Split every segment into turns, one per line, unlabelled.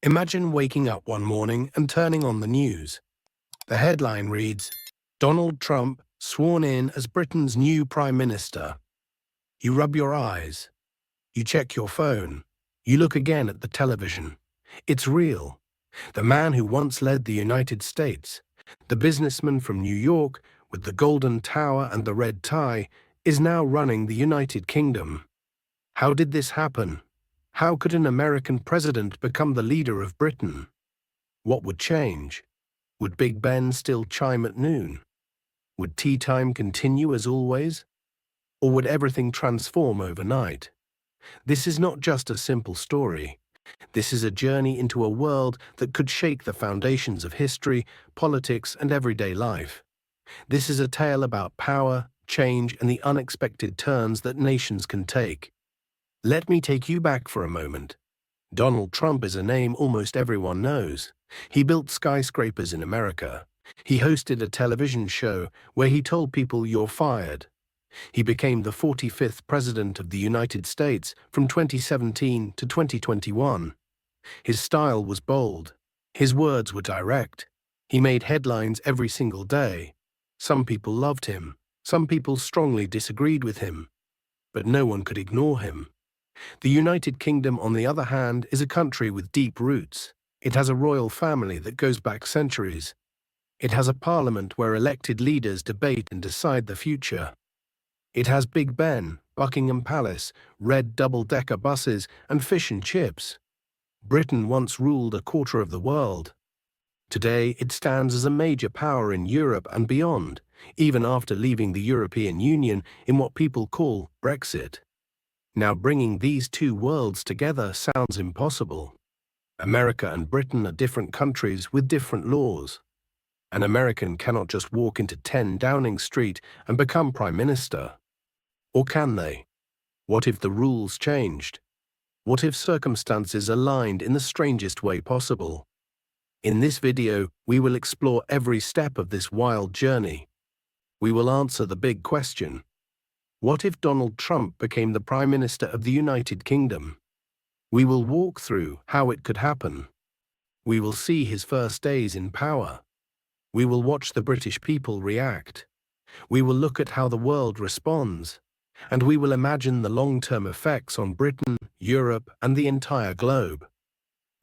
Imagine waking up one morning and turning on the news. The headline reads, "Donald Trump sworn in as Britain's new Prime Minister." You rub your eyes. You check your phone. You look again at the television. It's real. The man who once led the United States, the businessman from New York with the golden tower and the red tie, is now running the United Kingdom. How did this happen? How could an American president become the leader of Britain? What would change? Would Big Ben still chime at noon? Would tea time continue as always? Or would everything transform overnight? This is not just a simple story. This is a journey into a world that could shake the foundations of history, politics, and everyday life. This is a tale about power, change, and the unexpected turns that nations can take. Let me take you back for a moment. Donald Trump is a name almost everyone knows. He built skyscrapers in America. He hosted a television show where he told people you're fired. He became the 45th President of the United States from 2017 to 2021. His style was bold. His words were direct. He made headlines every single day. Some people loved him. Some people strongly disagreed with him. But no one could ignore him. The United Kingdom, on the other hand, is a country with deep roots. It has a royal family that goes back centuries. It has a parliament where elected leaders debate and decide the future. It has Big Ben, Buckingham Palace, red double-decker buses, and fish and chips. Britain once ruled a quarter of the world. Today, it stands as a major power in Europe and beyond, even after leaving the European Union in what people call Brexit. Now, bringing these two worlds together sounds impossible. America and Britain are different countries with different laws. An American cannot just walk into 10 Downing Street and become Prime Minister. Or can they? What if the rules changed? What if circumstances aligned in the strangest way possible? In this video, we will explore every step of this wild journey. We will answer the big question: what if Donald Trump became the Prime Minister of the United Kingdom? We will walk through how it could happen. We will see his first days in power. We will watch the British people react. We will look at how the world responds. And we will imagine the long-term effects on Britain, Europe, and the entire globe.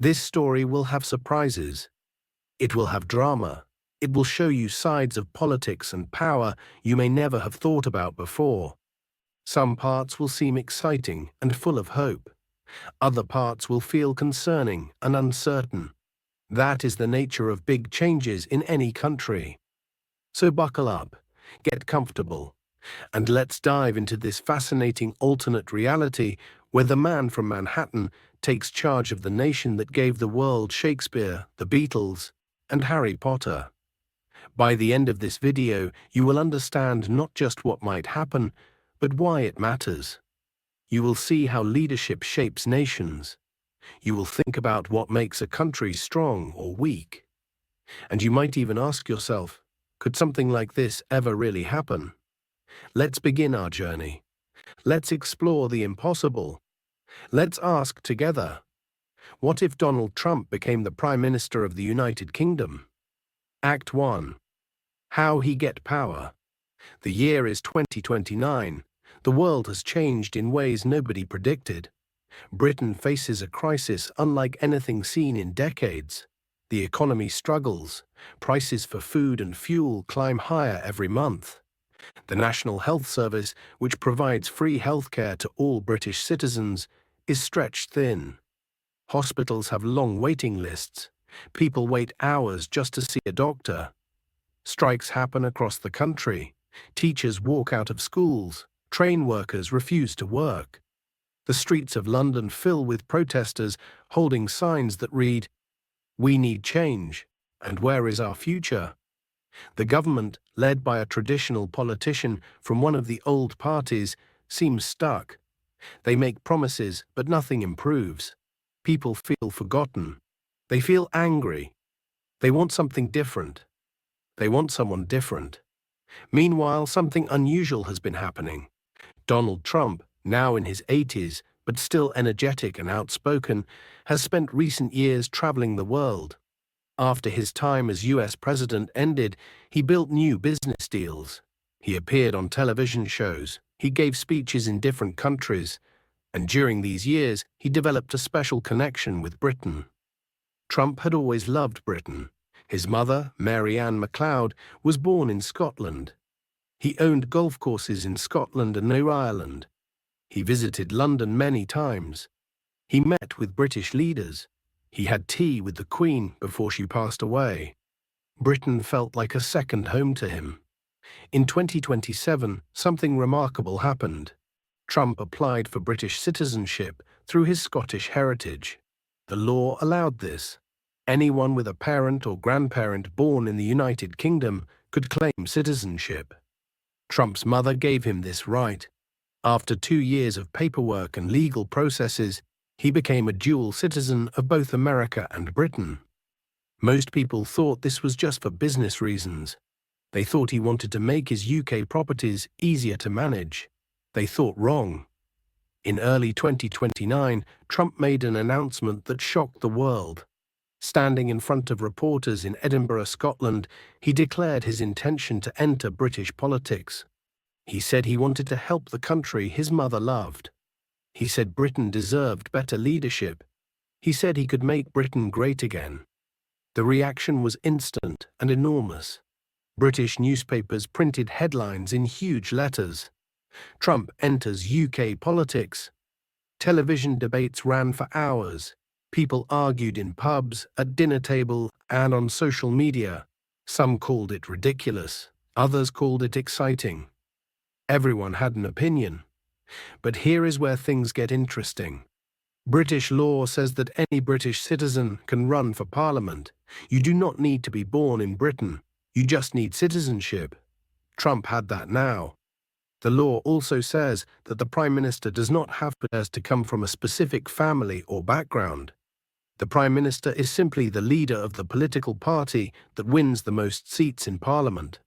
This story will have surprises. It will have drama. It will show you sides of politics and power you may never have thought about before. Some parts will seem exciting and full of hope. Other parts will feel concerning and uncertain. That is the nature of big changes in any country. So buckle up, get comfortable, and let's dive into this fascinating alternate reality where the man from Manhattan takes charge of the nation that gave the world Shakespeare, the Beatles, and Harry Potter. By the end of this video, you will understand not just what might happen, but why it matters. You will see how leadership shapes nations. You will think about what makes a country strong or weak. And you might even ask yourself, could something like this ever really happen? Let's begin our journey. Let's explore the impossible. Let's ask together, what if Donald Trump became the Prime Minister of the United Kingdom? Act 1. How he get power. The year is 2029. The world has changed in ways nobody predicted. Britain faces a crisis unlike anything seen in decades. The economy struggles. Prices for food and fuel climb higher every month. The National Health Service, which provides free healthcare to all British citizens, is stretched thin. Hospitals have long waiting lists. People wait hours just to see a doctor. Strikes happen across the country. Teachers walk out of schools. Train workers refuse to work. The streets of London fill with protesters holding signs that read, "We need change, and where is our future?" The government, led by a traditional politician from one of the old parties, seems stuck. They make promises, but nothing improves. People feel forgotten. They feel angry. They want something different. They want someone different. Meanwhile, something unusual has been happening. Donald Trump, now in his 80s, but still energetic and outspoken, has spent recent years traveling the world. After his time as US president ended, he built new business deals. He appeared on television shows, he gave speeches in different countries, and during these years he developed a special connection with Britain. Trump had always loved Britain. His mother, Mary Ann MacLeod, was born in Scotland. He owned golf courses in Scotland and New Ireland. He visited London many times. He met with British leaders. He had tea with the Queen before she passed away. Britain felt like a second home to him. In 2027, something remarkable happened. Trump applied for British citizenship through his Scottish heritage. The law allowed this. Anyone with a parent or grandparent born in the United Kingdom could claim citizenship. Trump's mother gave him this right. After 2 years of paperwork and legal processes, he became a dual citizen of both America and Britain. Most people thought this was just for business reasons. They thought he wanted to make his UK properties easier to manage. They thought wrong. In early 2029, Trump made an announcement that shocked the world. Standing in front of reporters in Edinburgh, Scotland, he declared his intention to enter British politics. He said he wanted to help the country his mother loved. He said Britain deserved better leadership. He said he could make Britain great again. The reaction was instant and enormous. British newspapers printed headlines in huge letters. Trump enters UK politics. Television debates ran for hours. People argued in pubs, at dinner table, and on social media. Some called it ridiculous. Others called it exciting. Everyone had an opinion. But here is where things get interesting. British law says that any British citizen can run for Parliament. You do not need to be born in Britain. You just need citizenship. Trump had that now. The law also says that the Prime Minister does not have to come from a specific family or background. The Prime Minister is simply the leader of the political party that wins the most seats in Parliament.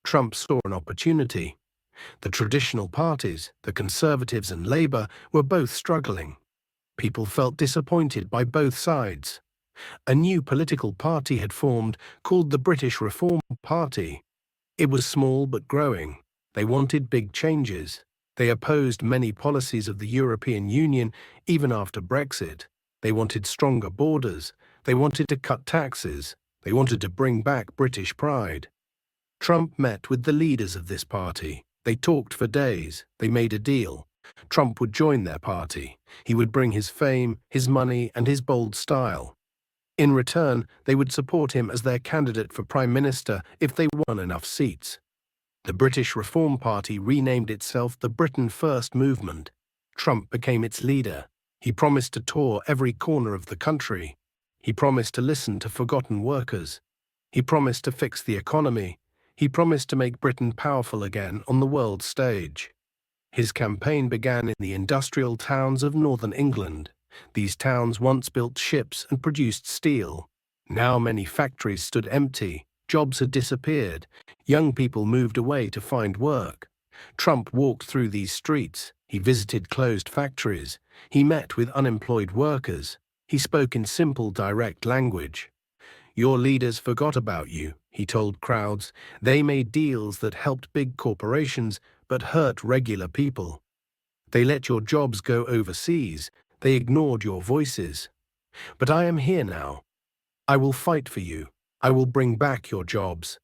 Trump saw an opportunity. The traditional parties, the Conservatives and Labour, were both struggling. People felt disappointed by both sides. A new political party had formed called the British Reform Party. It was small but growing. They wanted big changes. They opposed many policies of the European Union even after Brexit. They wanted stronger borders. They wanted to cut taxes. They wanted to bring back British pride. Trump met with the leaders of this party. They talked for days. They made a deal. Trump would join their party. He would bring his fame, his money, and his bold style. In return, they would support him as their candidate for Prime Minister if they won enough seats. The British Reform Party renamed itself the Britain First Movement. Trump became its leader. He promised to tour every corner of the country. He promised to listen to forgotten workers. He promised to fix the economy. He promised to make Britain powerful again on the world stage. His campaign began in the industrial towns of northern England. These towns once built ships and produced steel. Now many factories stood empty. Jobs had disappeared. Young people moved away to find work. Trump walked through these streets. He visited closed factories. He met with unemployed workers. He spoke in simple, direct language. Your leaders forgot about you, he told crowds. They made deals that helped big corporations but hurt regular people. They let your jobs go overseas. They ignored your voices. But I am here now. I will fight for you. I will bring back your jobs.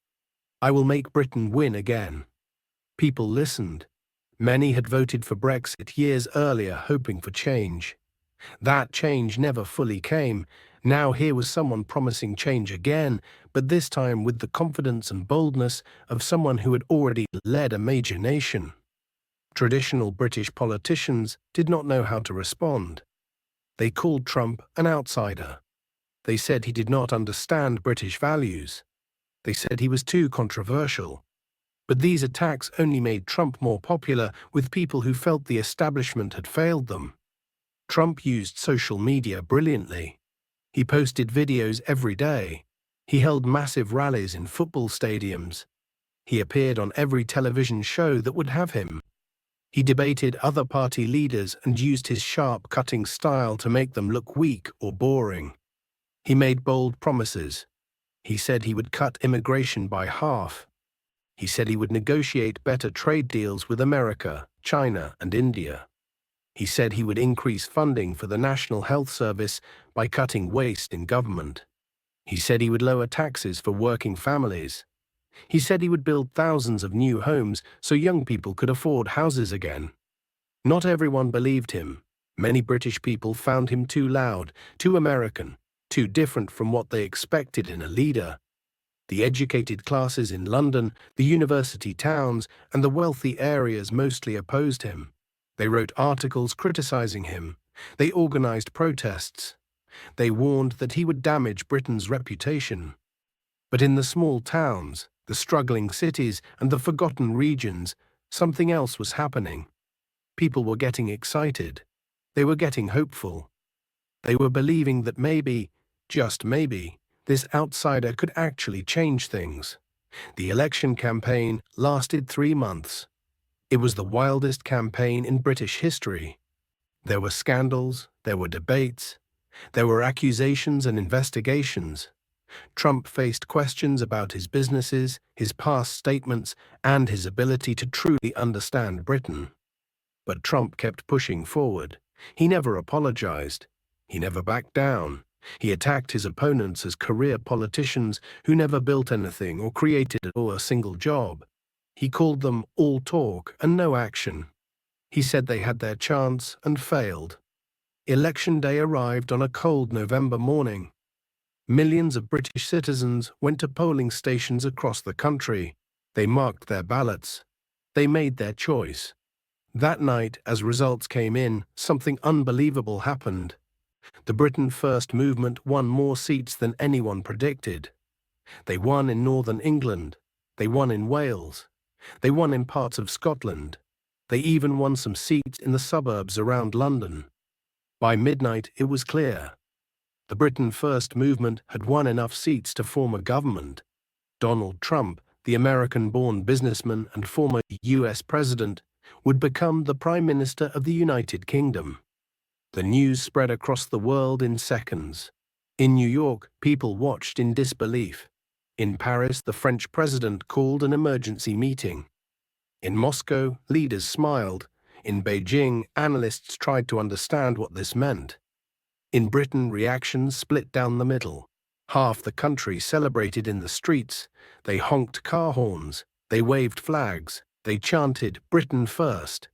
I will make Britain win again. People listened. Many had voted for Brexit years earlier, hoping for change. That change never fully came. Now here was someone promising change again, but this time with the confidence and boldness of someone who had already led a major nation. Traditional British politicians did not know how to respond. They called Trump an outsider. They said he did not understand British values. They said he was too controversial. But these attacks only made Trump more popular with people who felt the establishment had failed them. Trump used social media brilliantly. He posted videos every day. He held massive rallies in football stadiums. He appeared on every television show that would have him. He debated other party leaders and used his sharp, cutting style to make them look weak or boring. He made bold promises. He said he would cut immigration by half. He said he would negotiate better trade deals with America, China, and India. He said he would increase funding for the National Health Service by cutting waste in government. He said he would lower taxes for working families. He said he would build thousands of new homes so young people could afford houses again. Not everyone believed him. Many British people found him too loud, too American, too different from what they expected in a leader. The educated classes in London, the university towns, and the wealthy areas mostly opposed him. They wrote articles criticizing him. They organized protests. They warned that he would damage Britain's reputation. But in the small towns, the struggling cities, and the forgotten regions, something else was happening. People were getting excited. They were getting hopeful. They were believing that maybe, just maybe, this outsider could actually change things. The election campaign lasted 3 months. It was the wildest campaign in British history. There were scandals, there were debates, there were accusations and investigations. Trump faced questions about his businesses, his past statements, and his ability to truly understand Britain. But Trump kept pushing forward. He never apologized. He never backed down. He attacked his opponents as career politicians who never built anything or created a single job. He called them all talk and no action. He said they had their chance and failed. Election day arrived on a cold November morning. Millions of British citizens went to polling stations across the country. They marked their ballots. They made their choice. That night, as results came in, something unbelievable happened. The Britain First movement won more seats than anyone predicted. They won in northern England. They won in Wales. They won in parts of Scotland. They even won some seats in the suburbs around London. By midnight, it was clear. The Britain First movement had won enough seats to form a government. Donald Trump, the American-born businessman and former US president, would become the Prime Minister of the United Kingdom. The news spread across the world in seconds. In New York, people watched in disbelief. In Paris, the French president called an emergency meeting. In Moscow, leaders smiled. In Beijing, analysts tried to understand what this meant. In Britain, reactions split down the middle. Half the country celebrated in the streets. They honked car horns. They waved flags. They chanted, "Britain First."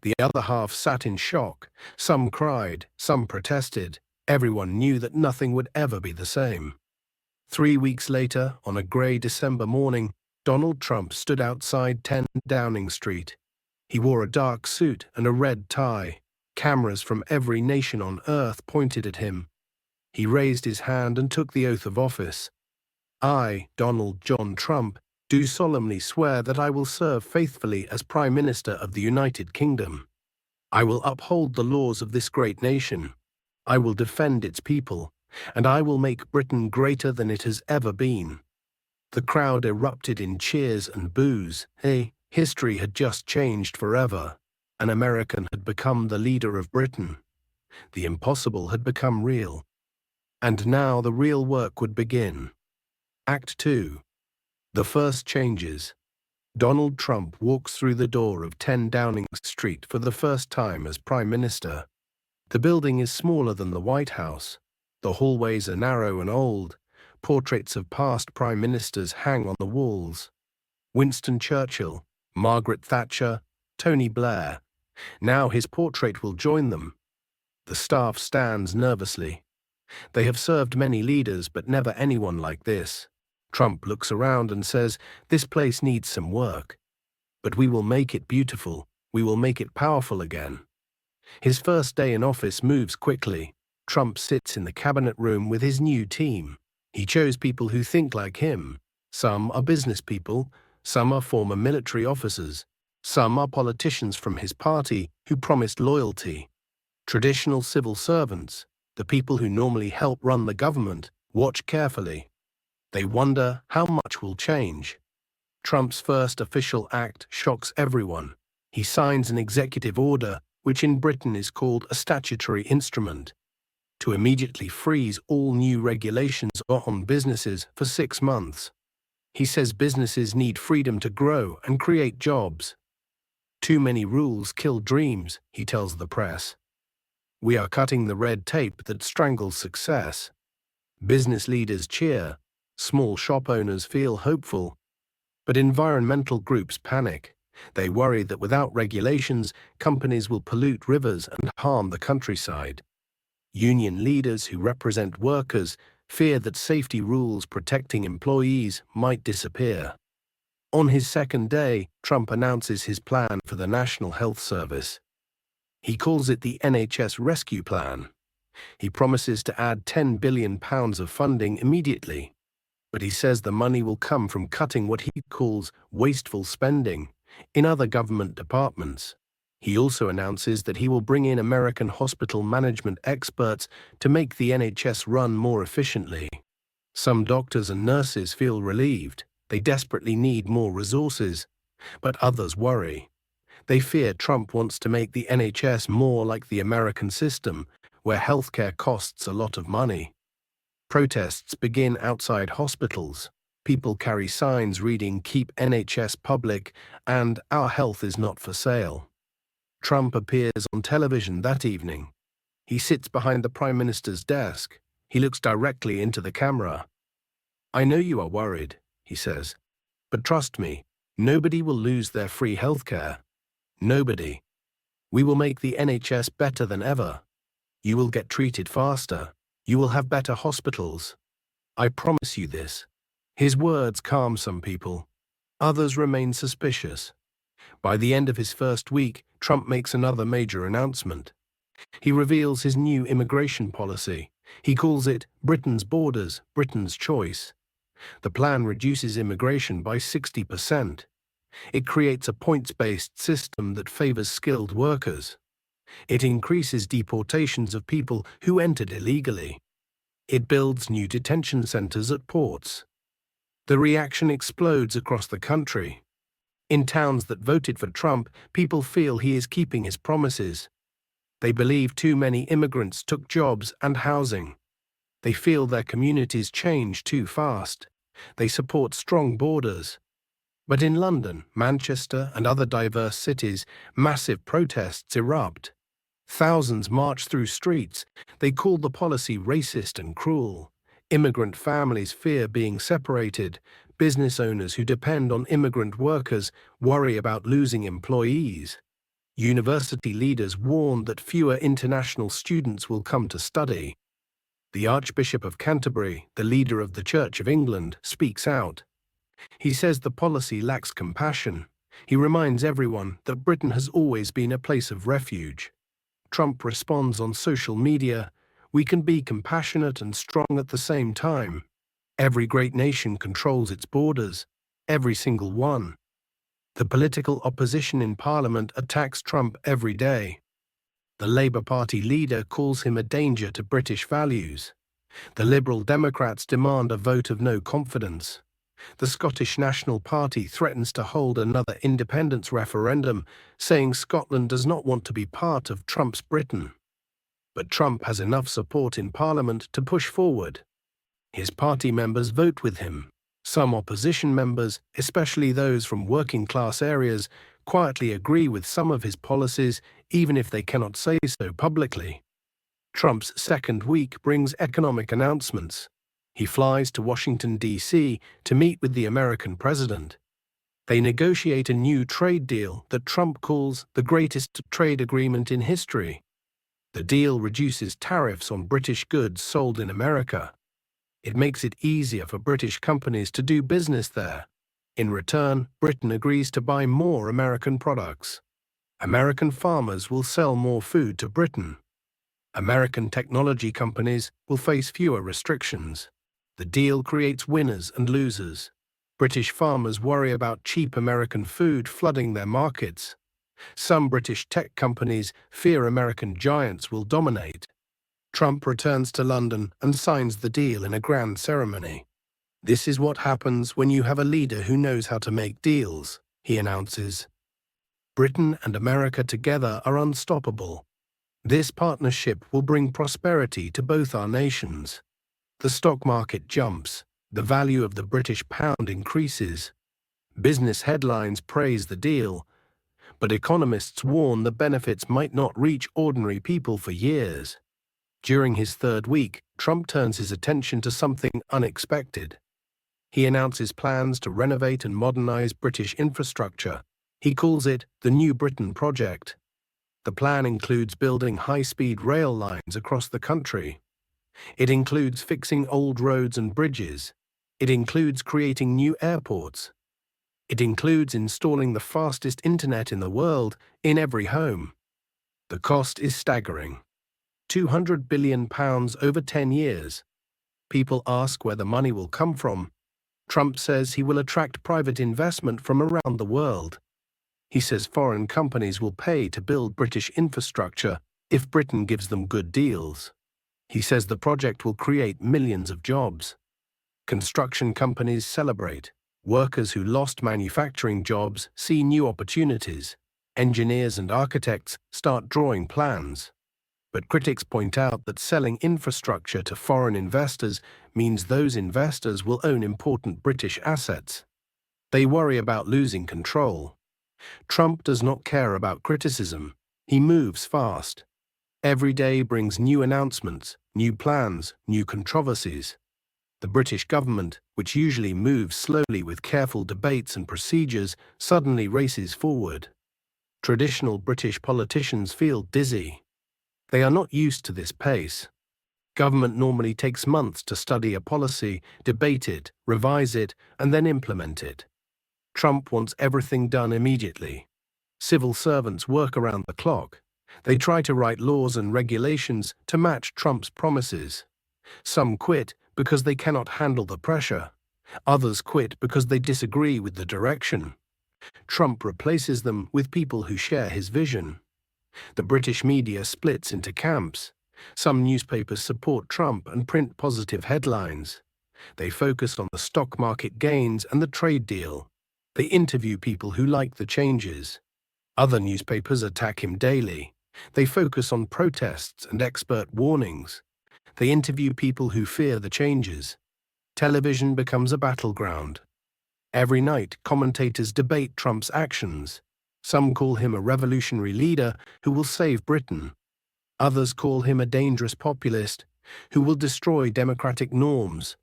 The other half sat in shock. Some cried, some protested. Everyone knew that nothing would ever be the same. 3 weeks later, on a grey December morning, Donald Trump stood outside 10 Downing Street. He wore a dark suit and a red tie. Cameras from every nation on earth pointed at him. He raised his hand and took the oath of office. "I, Donald John Trump, do solemnly swear that I will serve faithfully as Prime Minister of the United Kingdom. I will uphold the laws of this great nation. I will defend its people, and I will make Britain greater than it has ever been." The crowd erupted in cheers and boos. History had just changed forever. An American had become the leader of Britain. The impossible had become real. And now the real work would begin. Act 2. The first changes. Donald Trump walks through the door of 10 Downing Street for the first time as Prime Minister. The building is smaller than the White House. The hallways are narrow and old. Portraits of past Prime Ministers hang on the walls. Winston Churchill, Margaret Thatcher, Tony Blair. Now his portrait will join them. The staff stands nervously. They have served many leaders, but never anyone like this. Trump looks around and says, "This place needs some work. But we will make it beautiful. We will make it powerful again." His first day in office moves quickly. Trump sits in the cabinet room with his new team. He chose people who think like him. Some are business people. Some are former military officers. Some are politicians from his party who promised loyalty. Traditional civil servants, the people who normally help run the government, watch carefully. They wonder how much will change. Trump's first official act shocks everyone. He signs an executive order, which in Britain is called a statutory instrument, to immediately freeze all new regulations on businesses for 6 months. He says businesses need freedom to grow and create jobs. Too many rules kill dreams, he tells the press. We are cutting the red tape that strangles success. Business leaders cheer, small shop owners feel hopeful, but environmental groups panic. They worry that without regulations, companies will pollute rivers and harm the countryside. Union leaders who represent workers fear that safety rules protecting employees might disappear. On his second day, Trump announces his plan for the National Health Service. He calls it the NHS Rescue Plan. He promises to add £10 billion of funding immediately, but he says the money will come from cutting what he calls wasteful spending in other government departments. He also announces that he will bring in American hospital management experts to make the NHS run more efficiently. Some doctors and nurses feel relieved. They desperately need more resources, but others worry. They fear Trump wants to make the NHS more like the American system, where healthcare costs a lot of money. Protests begin outside hospitals. People carry signs reading "Keep NHS public" and "Our health is not for sale." Trump appears on television that evening. He sits behind the Prime Minister's desk. He looks directly into the camera. "I know you are worried," he says, "but trust me, nobody will lose their free healthcare. Nobody. We will make the NHS better than ever. You will get treated faster. You will have better hospitals. I promise you this." His words calm some people. Others remain suspicious. By the end of his first week, Trump makes another major announcement. He reveals his new immigration policy. He calls it Britain's Borders, Britain's Choice. The plan reduces immigration by 60%. It creates a points-based system that favors skilled workers. It increases deportations of people who entered illegally. It builds new detention centers at ports. The reaction explodes across the country. In towns that voted for Trump, people feel he is keeping his promises. They believe too many immigrants took jobs and housing. They feel their communities change too fast. They support strong borders. But in London, Manchester, and other diverse cities, massive protests erupt. Thousands march through streets. They call the policy racist and cruel. Immigrant families fear being separated. Business owners who depend on immigrant workers worry about losing employees. University leaders warn that fewer international students will come to study. The Archbishop of Canterbury, the leader of the Church of England, speaks out. He says the policy lacks compassion. He reminds everyone that Britain has always been a place of refuge. Trump responds on social media, "We can be compassionate and strong at the same time. Every great nation controls its borders, every single one." The political opposition in Parliament attacks Trump every day. The Labour Party leader calls him a danger to British values. The Liberal Democrats demand a vote of no confidence. The Scottish National Party threatens to hold another independence referendum, saying Scotland does not want to be part of Trump's Britain. But Trump has enough support in Parliament to push forward. His party members vote with him. Some opposition members, especially those from working-class areas, quietly agree with some of his policies, even if they cannot say so publicly. Trump's second week brings economic announcements. He flies to Washington, D.C. to meet with the American president. They negotiate a new trade deal that Trump calls the greatest trade agreement in history. The deal reduces tariffs on British goods sold in America. It makes it easier for British companies to do business there. In return, Britain agrees to buy more American products. American farmers will sell more food to Britain. American technology companies will face fewer restrictions. The deal creates winners and losers. British farmers worry about cheap American food flooding their markets. Some British tech companies fear American giants will dominate. Trump returns to London and signs the deal in a grand ceremony. "This is what happens when you have a leader who knows how to make deals," he announces. Britain and America together are unstoppable. This partnership will bring prosperity to both our nations. The stock market jumps, the value of the British pound increases. Business headlines praise the deal, but economists warn the benefits might not reach ordinary people for years. During his third week, Trump turns his attention to something unexpected. He announces plans to renovate and modernize British infrastructure. He calls it the New Britain Project. The plan includes building high-speed rail lines across the country. It includes fixing old roads and bridges. It includes creating new airports. It includes installing the fastest internet in the world in every home. The cost is staggering. £200 billion over 10 years. People ask where the money will come from. Trump says he will attract private investment from around the world. He says foreign companies will pay to build British infrastructure if Britain gives them good deals. He says the project will create millions of jobs. Construction companies celebrate. Workers who lost manufacturing jobs see new opportunities. Engineers and architects start drawing plans. But critics point out that selling infrastructure to foreign investors means those investors will own important British assets. They worry about losing control. Trump does not care about criticism. He moves fast. Every day brings new announcements, new plans, new controversies. The British government, which usually moves slowly with careful debates and procedures, suddenly races forward. Traditional British politicians feel dizzy. They are not used to this pace. Government normally takes months to study a policy, debate it, revise it, and then implement it. Trump wants everything done immediately. Civil servants work around the clock. They try to write laws and regulations to match Trump's promises. Some quit because they cannot handle the pressure. Others quit because they disagree with the direction. Trump replaces them with people who share his vision. The British media splits into camps. Some newspapers support Trump and print positive headlines. They focus on the stock market gains and the trade deal. They interview people who like the changes. Other newspapers attack him daily. They focus on protests and expert warnings. They interview people who fear the changes. Television becomes a battleground. Every night, commentators debate Trump's actions. Some call him a revolutionary leader who will save Britain. Others call him a dangerous populist who will destroy democratic norms.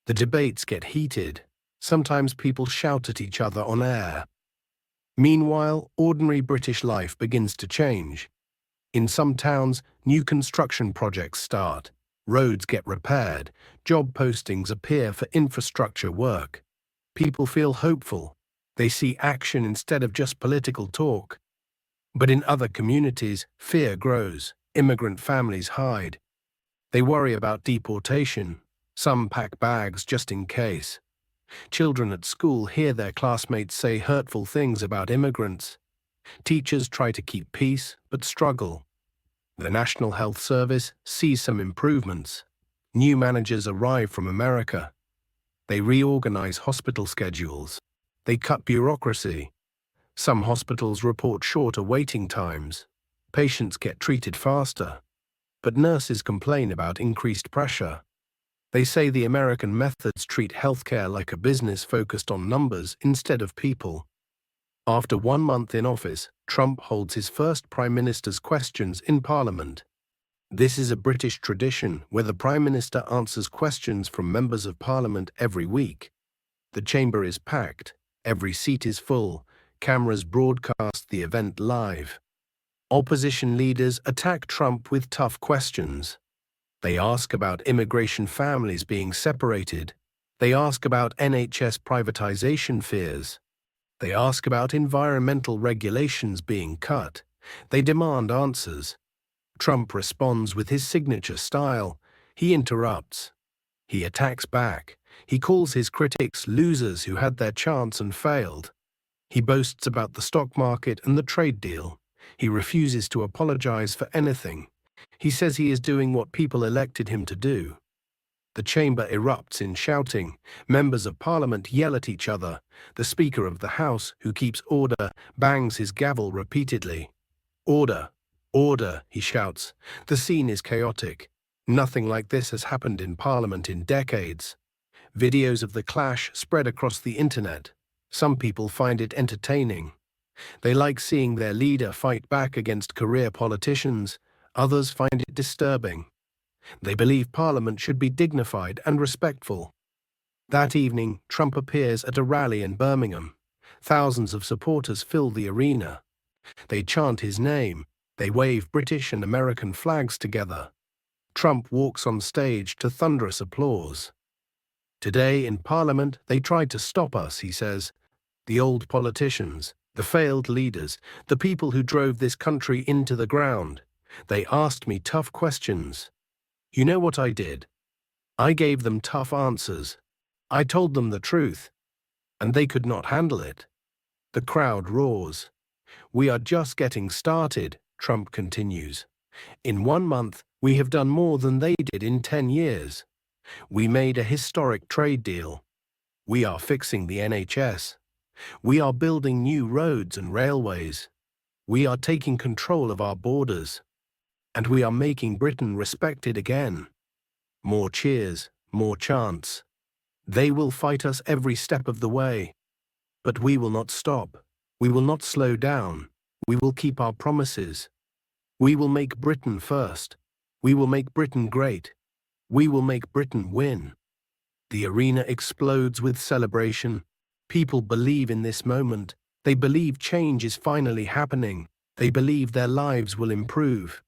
The debates get heated. Sometimes people shout at each other on air. Meanwhile, ordinary British life begins to change. In some towns, new construction projects start. Roads get repaired. Job postings appear for infrastructure work. People feel hopeful. They see action instead of just political talk. But in other communities, fear grows. Immigrant families hide. They worry about deportation. Some pack bags just in case. Children at school hear their classmates say hurtful things about immigrants. Teachers try to keep peace, but struggle. The National Health Service sees some improvements. New managers arrive from America. They reorganize hospital schedules. They cut bureaucracy. Some hospitals report shorter waiting times. Patients get treated faster. But nurses complain about increased pressure. They say the American methods treat healthcare like a business focused on numbers instead of people. After 1 month in office, Trump holds his first Prime Minister's questions in Parliament. This is a British tradition where the Prime Minister answers questions from members of Parliament every week. The chamber is packed, every seat is full, cameras broadcast the event live. Opposition leaders attack Trump with tough questions. They ask about immigration families being separated. They ask about NHS privatization fears. They ask about environmental regulations being cut. They demand answers. Trump responds with his signature style. He interrupts. He attacks back. He calls his critics losers who had their chance and failed. He boasts about the stock market and the trade deal. He refuses to apologize for anything. He says he is doing what people elected him to do. The chamber erupts in shouting. Members of Parliament yell at each other. The Speaker of the House, who keeps order, bangs his gavel repeatedly. Order! Order! He shouts. The scene is chaotic. Nothing like this has happened in Parliament in decades. Videos of the clash spread across the internet. Some people find it entertaining. They like seeing their leader fight back against career politicians. Others find it disturbing. They believe Parliament should be dignified and respectful. That evening, Trump appears at a rally in Birmingham. Thousands of supporters fill the arena. They chant his name. They wave British and American flags together. Trump walks on stage to thunderous applause. Today in Parliament, they tried to stop us, he says. The old politicians, the failed leaders, the people who drove this country into the ground. They asked me tough questions. You know what I did? I gave them tough answers. I told them the truth, and they could not handle it. The crowd roars. We are just getting started, Trump continues. In 1 month, we have done more than they did in 10 years. We made a historic trade deal. We are fixing the NHS. We are building new roads and railways. We are taking control of our borders. And we are making Britain respected again. More cheers, more chants. They will fight us every step of the way. But we will not stop. We will not slow down. We will keep our promises. We will make Britain first. We will make Britain great. We will make Britain win. The arena explodes with celebration. People believe in this moment. They believe change is finally happening. They believe their lives will improve.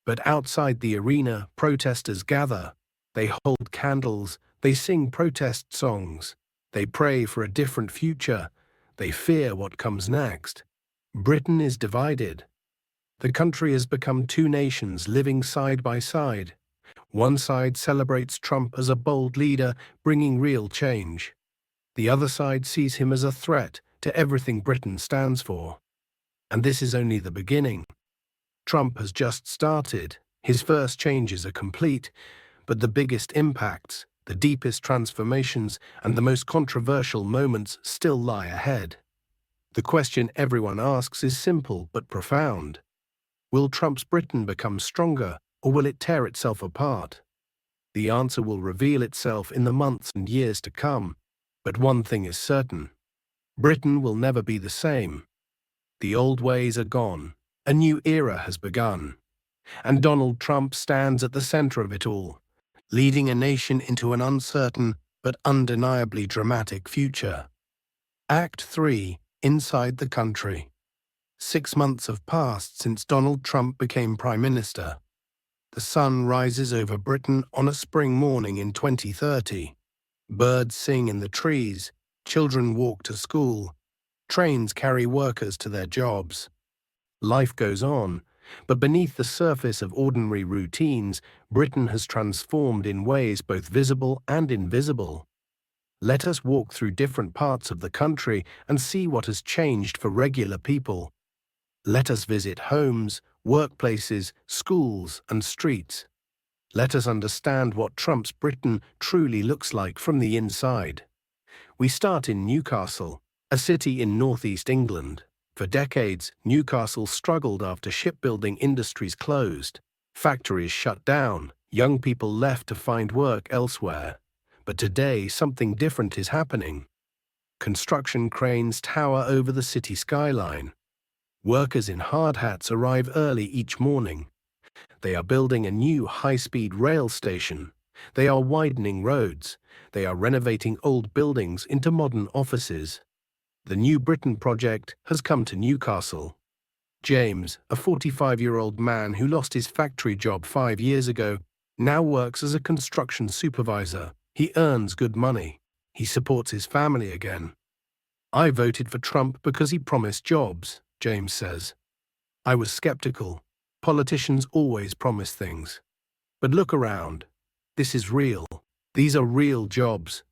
But outside the arena, protesters gather. They hold candles. They sing protest songs. They pray for a different future. They fear what comes next. Britain is divided. The country has become two nations living side by side. One side celebrates Trump as a bold leader bringing real change. The other side sees him as a threat to everything Britain stands for. And this is only the beginning. Trump has just started. His first changes are complete, but the biggest impacts, the deepest transformations, and the most controversial moments still lie ahead. The question everyone asks is simple but profound. Will Trump's Britain become stronger, or will it tear itself apart? The answer will reveal itself in the months and years to come. But one thing is certain. Britain will never be the same. The old ways are gone. A new era has begun. And Donald Trump stands at the center of it all, leading a nation into an uncertain but undeniably dramatic future. Act 3. Inside the country. 6 months have passed since Donald Trump became Prime Minister. The sun rises over Britain on a spring morning in 2030. Birds sing in the trees, children walk to school, trains carry workers to their jobs. Life goes on, but beneath the surface of ordinary routines, Britain has transformed in ways both visible and invisible. Let us walk through different parts of the country and see what has changed for regular people. Let us visit homes, workplaces, schools, and streets. Let us understand what Trump's Britain truly looks like from the inside. We start in Newcastle, a city in northeast England. For decades, Newcastle struggled after shipbuilding industries closed. Factories shut down. Young people left to find work elsewhere. But today, something different is happening. Construction cranes tower over the city skyline. Workers in hard hats arrive early each morning. They are building a new high-speed rail station. They are widening roads. They are renovating old buildings into modern offices. The New Britain project has come to Newcastle. James, a 45-year-old man who lost his factory job 5 years ago, now works as a construction supervisor. He earns good money. He supports his family again. I voted for Trump because he promised jobs, James says. I was skeptical. Politicians always promise things. But look around. This is real. These are real jobs.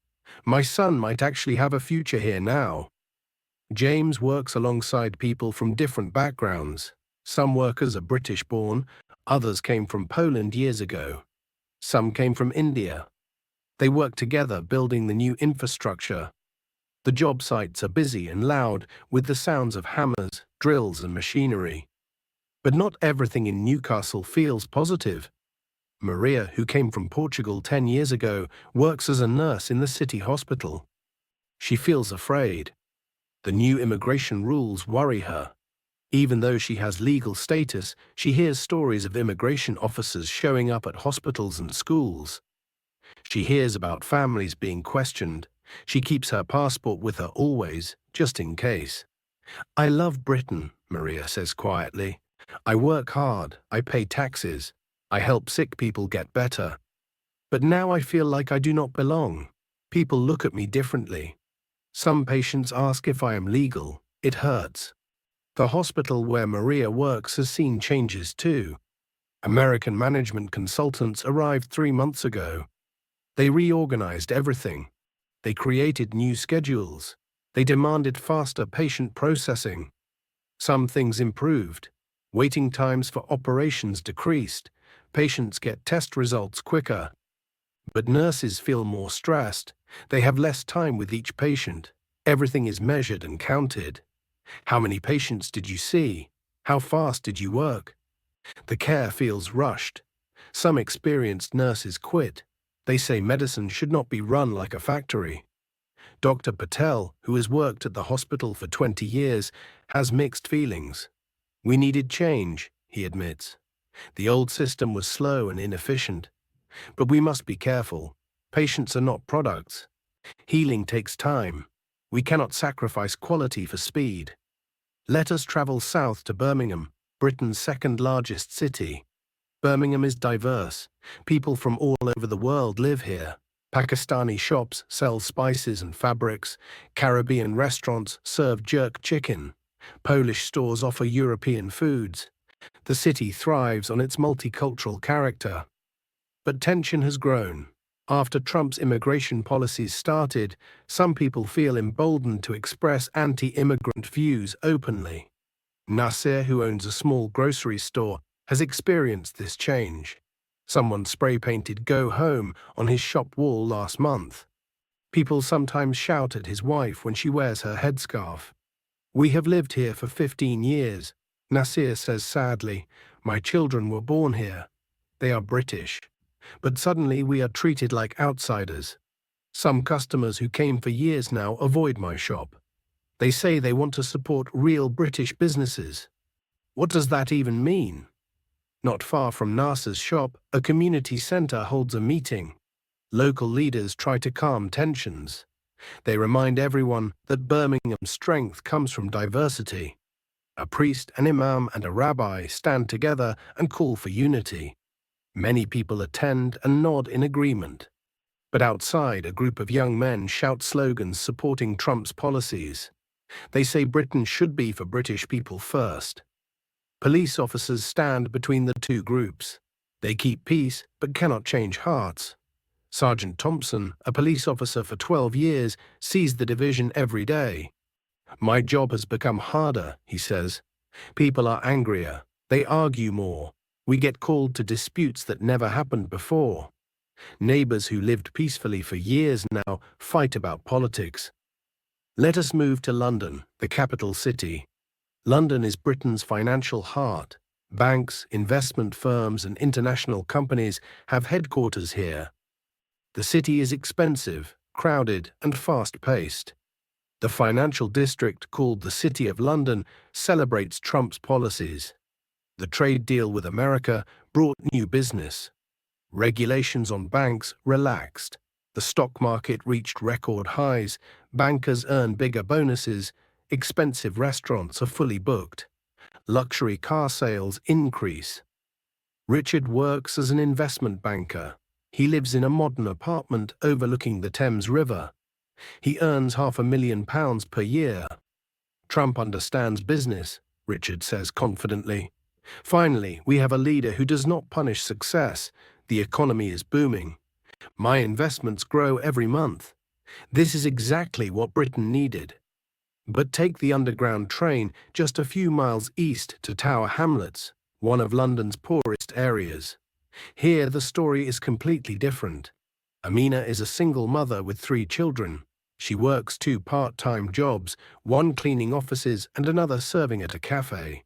My son might actually have a future here now. James works alongside people from different backgrounds. Some workers are British-born, others came from Poland years ago. Some came from India. They work together building the new infrastructure. The job sites are busy and loud with the sounds of hammers, drills and machinery. But not everything in Newcastle feels positive. Maria, who came from Portugal 10 years ago, works as a nurse in the city hospital. She feels afraid. The new immigration rules worry her. Even though she has legal status, she hears stories of immigration officers showing up at hospitals and schools. She hears about families being questioned. She keeps her passport with her always, just in case. I love Britain, Maria says quietly. I work hard, I pay taxes, I help sick people get better. But now I feel like I do not belong. People look at me differently. Some patients ask if I am legal. It hurts. The hospital where Maria works has seen changes too. American management consultants arrived 3 months ago. They reorganized everything. They created new schedules. They demanded faster patient processing. Some things improved. Waiting times for operations decreased. Patients get test results quicker. But nurses feel more stressed. They have less time with each patient. Everything is measured and counted. How many patients did you see? How fast did you work? The care feels rushed. Some experienced nurses quit. They say medicine should not be run like a factory. Dr. Patel, who has worked at the hospital for 20 years, has mixed feelings. We needed change, he admits. The old system was slow and inefficient. But we must be careful. Patients are not products. Healing takes time. We cannot sacrifice quality for speed. Let us travel south to Birmingham, Britain's second-largest city. Birmingham is diverse. People from all over the world live here. Pakistani shops sell spices and fabrics. Caribbean restaurants serve jerk chicken. Polish stores offer European foods. The city thrives on its multicultural character. But tension has grown. After Trump's immigration policies started, some people feel emboldened to express anti-immigrant views openly. Nasir, who owns a small grocery store, has experienced this change. Someone spray-painted "Go Home" on his shop wall last month. People sometimes shout at his wife when she wears her headscarf. We have lived here for 15 years, Nasir says sadly. My children were born here. They are British. But suddenly we are treated like outsiders. Some customers who came for years now avoid my shop. They say they want to support real British businesses. What does that even mean? Not far from Nasser's shop, a community centre holds a meeting. Local leaders try to calm tensions. They remind everyone that Birmingham's strength comes from diversity. A priest, an imam, and a rabbi stand together and call for unity. Many people attend and nod in agreement. But outside, a group of young men shout slogans supporting Trump's policies. They say Britain should be for British people first. Police officers stand between the two groups. They keep peace but cannot change hearts. Sergeant Thompson, a police officer for 12 years, sees the division every day. My job has become harder, he says. People are angrier. They argue more. We get called to disputes that never happened before. Neighbors who lived peacefully for years now fight about politics. Let us move to London, the capital city. London is Britain's financial heart. Banks, investment firms, and international companies have headquarters here. The city is expensive, crowded, and fast-paced. The financial district, called the City of London, celebrates Trump's policies. The trade deal with America brought new business. Regulations on banks relaxed. The stock market reached record highs. Bankers earn bigger bonuses. Expensive restaurants are fully booked. Luxury car sales increase. Richard works as an investment banker. He lives in a modern apartment overlooking the Thames River. He earns £500,000 per year. Trump understands business, Richard says confidently. Finally, we have a leader who does not punish success. The economy is booming. My investments grow every month. This is exactly what Britain needed. But take the underground train just a few miles east to Tower Hamlets, one of London's poorest areas. Here the story is completely different. Amina is a single mother with 3 children. She works 2 part-time jobs, one cleaning offices and another serving at a cafe.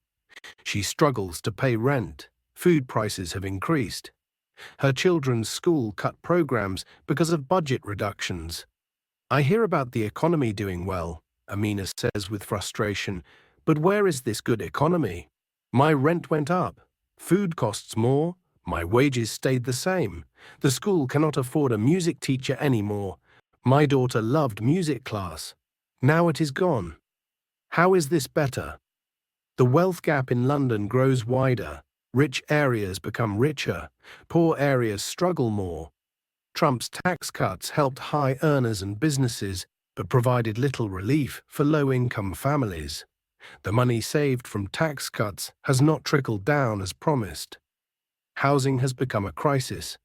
She struggles to pay rent. Food prices have increased. Her children's school cut programs because of budget reductions. I hear about the economy doing well, Amina says with frustration, but where is this good economy? My rent went up, food costs more, my wages stayed the same. The school cannot afford a music teacher anymore. My daughter loved music class. Now it is gone. How is this better? The wealth gap in London grows wider. Rich areas become richer. Poor areas struggle more. Trump's tax cuts helped high earners and businesses, but provided little relief for low-income families. The money saved from tax cuts has not trickled down as promised. Housing has become a crisis.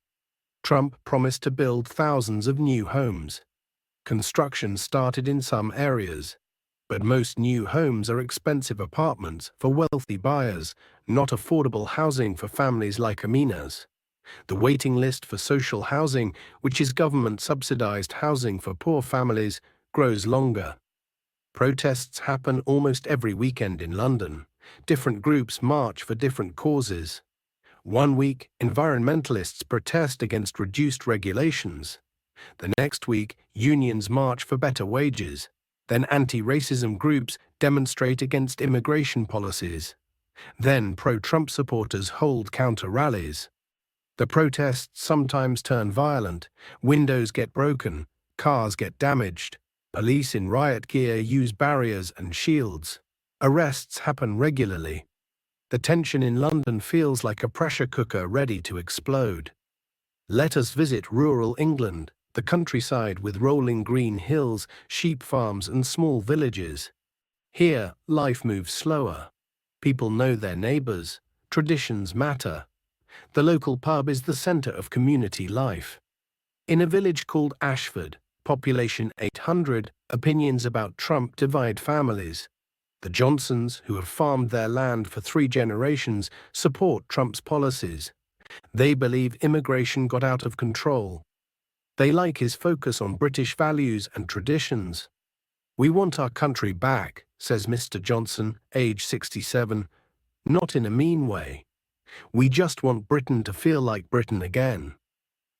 Trump promised to build thousands of new homes. Construction started in some areas, but most new homes are expensive apartments for wealthy buyers, not affordable housing for families like Amina's. The waiting list for social housing, which is government-subsidized housing for poor families, grows longer. Protests happen almost every weekend in London. Different groups march for different causes. One week, environmentalists protest against reduced regulations. The next week, unions march for better wages. Then anti-racism groups demonstrate against immigration policies. Then pro-Trump supporters hold counter-rallies. The protests sometimes turn violent. Windows get broken, cars get damaged. Police in riot gear use barriers and shields. Arrests happen regularly. The tension in London feels like a pressure cooker ready to explode. Let us visit rural England, the countryside with rolling green hills, sheep farms and small villages. Here, life moves slower. People know their neighbours. Traditions matter. The local pub is the centre of community life. In a village called Ashford, population 800, opinions about Trump divide families. The Johnsons, who have farmed their land for 3 generations, support Trump's policies. They believe immigration got out of control. They like his focus on British values and traditions. We want our country back, says Mr. Johnson, age 67, not in a mean way. We just want Britain to feel like Britain again.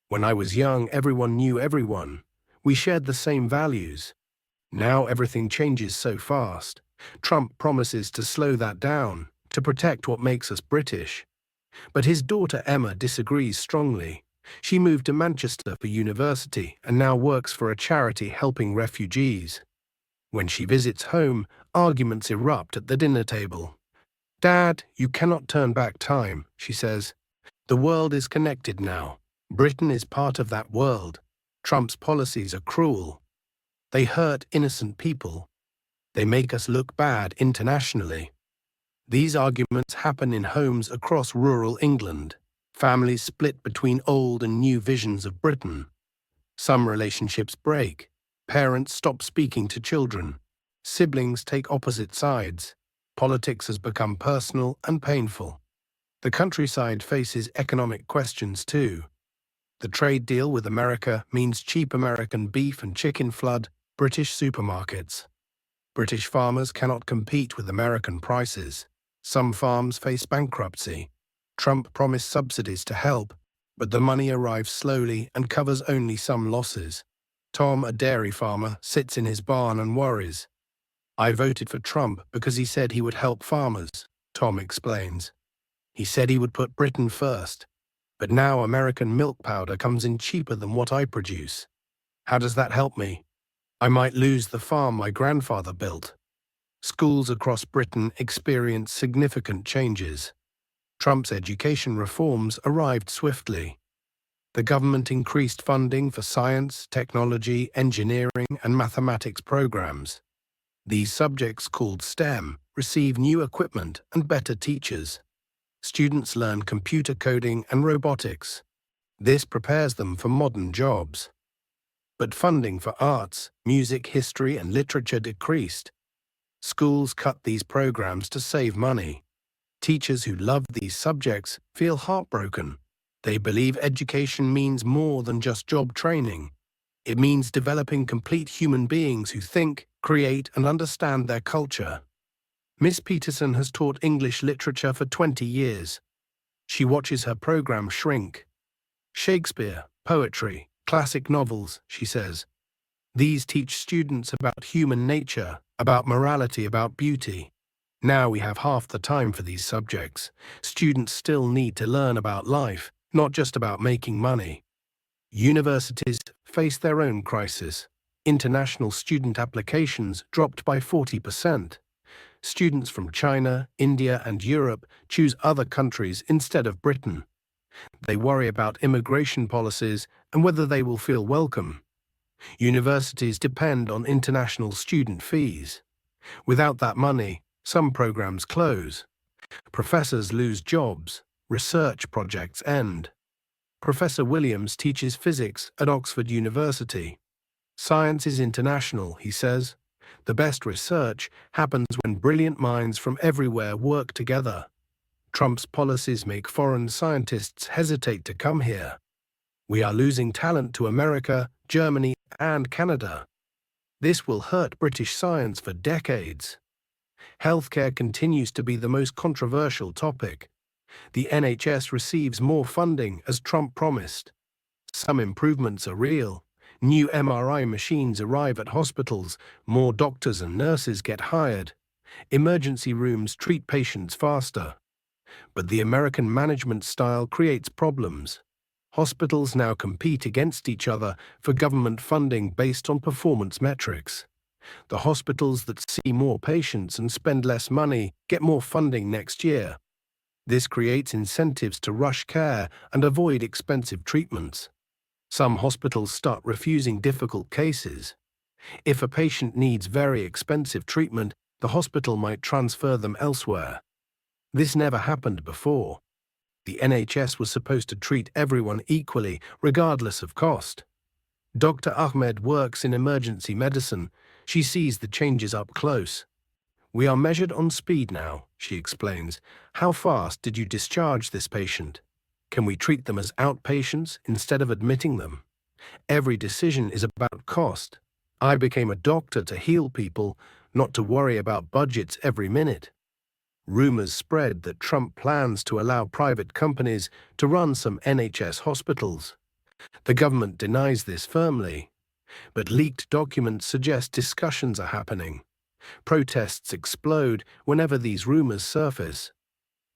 When I was young, everyone knew everyone. We shared the same values. Now everything changes so fast. Trump promises to slow that down, to protect what makes us British. But his daughter Emma disagrees strongly. She moved to Manchester for university and now works for a charity helping refugees. When she visits home, arguments erupt at the dinner table. "Dad, you cannot turn back time," she says. "The world is connected now. Britain is part of that world. Trump's policies are cruel. They hurt innocent people. They make us look bad internationally." These arguments happen in homes across rural England. Families split between old and new visions of Britain. Some relationships break. Parents stop speaking to children. Siblings take opposite sides. Politics has become personal and painful. The countryside faces economic questions too. The trade deal with America means cheap American beef and chicken flood British supermarkets. British farmers cannot compete with American prices. Some farms face bankruptcy. Trump promised subsidies to help, but the money arrives slowly and covers only some losses. Tom, a dairy farmer, sits in his barn and worries. "I voted for Trump because he said he would help farmers," Tom explains. "He said he would put Britain first. But now American milk powder comes in cheaper than what I produce. How does that help me? I might lose the farm my grandfather built." Schools across Britain experience significant changes. Trump's education reforms arrived swiftly. The government increased funding for science, technology, engineering, and mathematics programs. These subjects, called STEM, receive new equipment and better teachers. Students learn computer coding and robotics. This prepares them for modern jobs. But funding for arts, music, history, and literature decreased. Schools cut these programs to save money. Teachers who love these subjects feel heartbroken. They believe education means more than just job training. It means developing complete human beings who think, create, and understand their culture. Miss Peterson has taught English literature for 20 years. She watches her program shrink. Shakespeare, poetry, classic novels, she says. These teach students about human nature, about morality, about beauty. Now we have half the time for these subjects. Students still need to learn about life, not just about making money. Universities face their own crisis. International student applications dropped by 40%. Students from China, India, and Europe choose other countries instead of Britain. They worry about immigration policies and whether they will feel welcome. Universities depend on international student fees. Without that money, some programs close. Professors lose jobs. Research projects end. Professor Williams teaches physics at Oxford University. Science is international, he says. The best research happens when brilliant minds from everywhere work together. Trump's policies make foreign scientists hesitate to come here. We are losing talent to America, Germany, and Canada. This will hurt British science for decades. Healthcare continues to be the most controversial topic. The NHS receives more funding as Trump promised. Some improvements are real. New MRI machines arrive at hospitals, more doctors and nurses get hired. Emergency rooms treat patients faster. But the American management style creates problems. Hospitals now compete against each other for government funding based on performance metrics. The hospitals that see more patients and spend less money get more funding next year. This creates incentives to rush care and avoid expensive treatments. Some hospitals start refusing difficult cases. If a patient needs very expensive treatment, the hospital might transfer them elsewhere. This never happened before. The NHS was supposed to treat everyone equally, regardless of cost. Dr. Ahmed works in emergency medicine. She sees the changes up close. We are measured on speed now, she explains. How fast did you discharge this patient? Can we treat them as outpatients instead of admitting them? Every decision is about cost. I became a doctor to heal people, not to worry about budgets every minute. Rumors spread that Trump plans to allow private companies to run some NHS hospitals. The government denies this firmly, but leaked documents suggest discussions are happening. Protests explode whenever these rumors surface.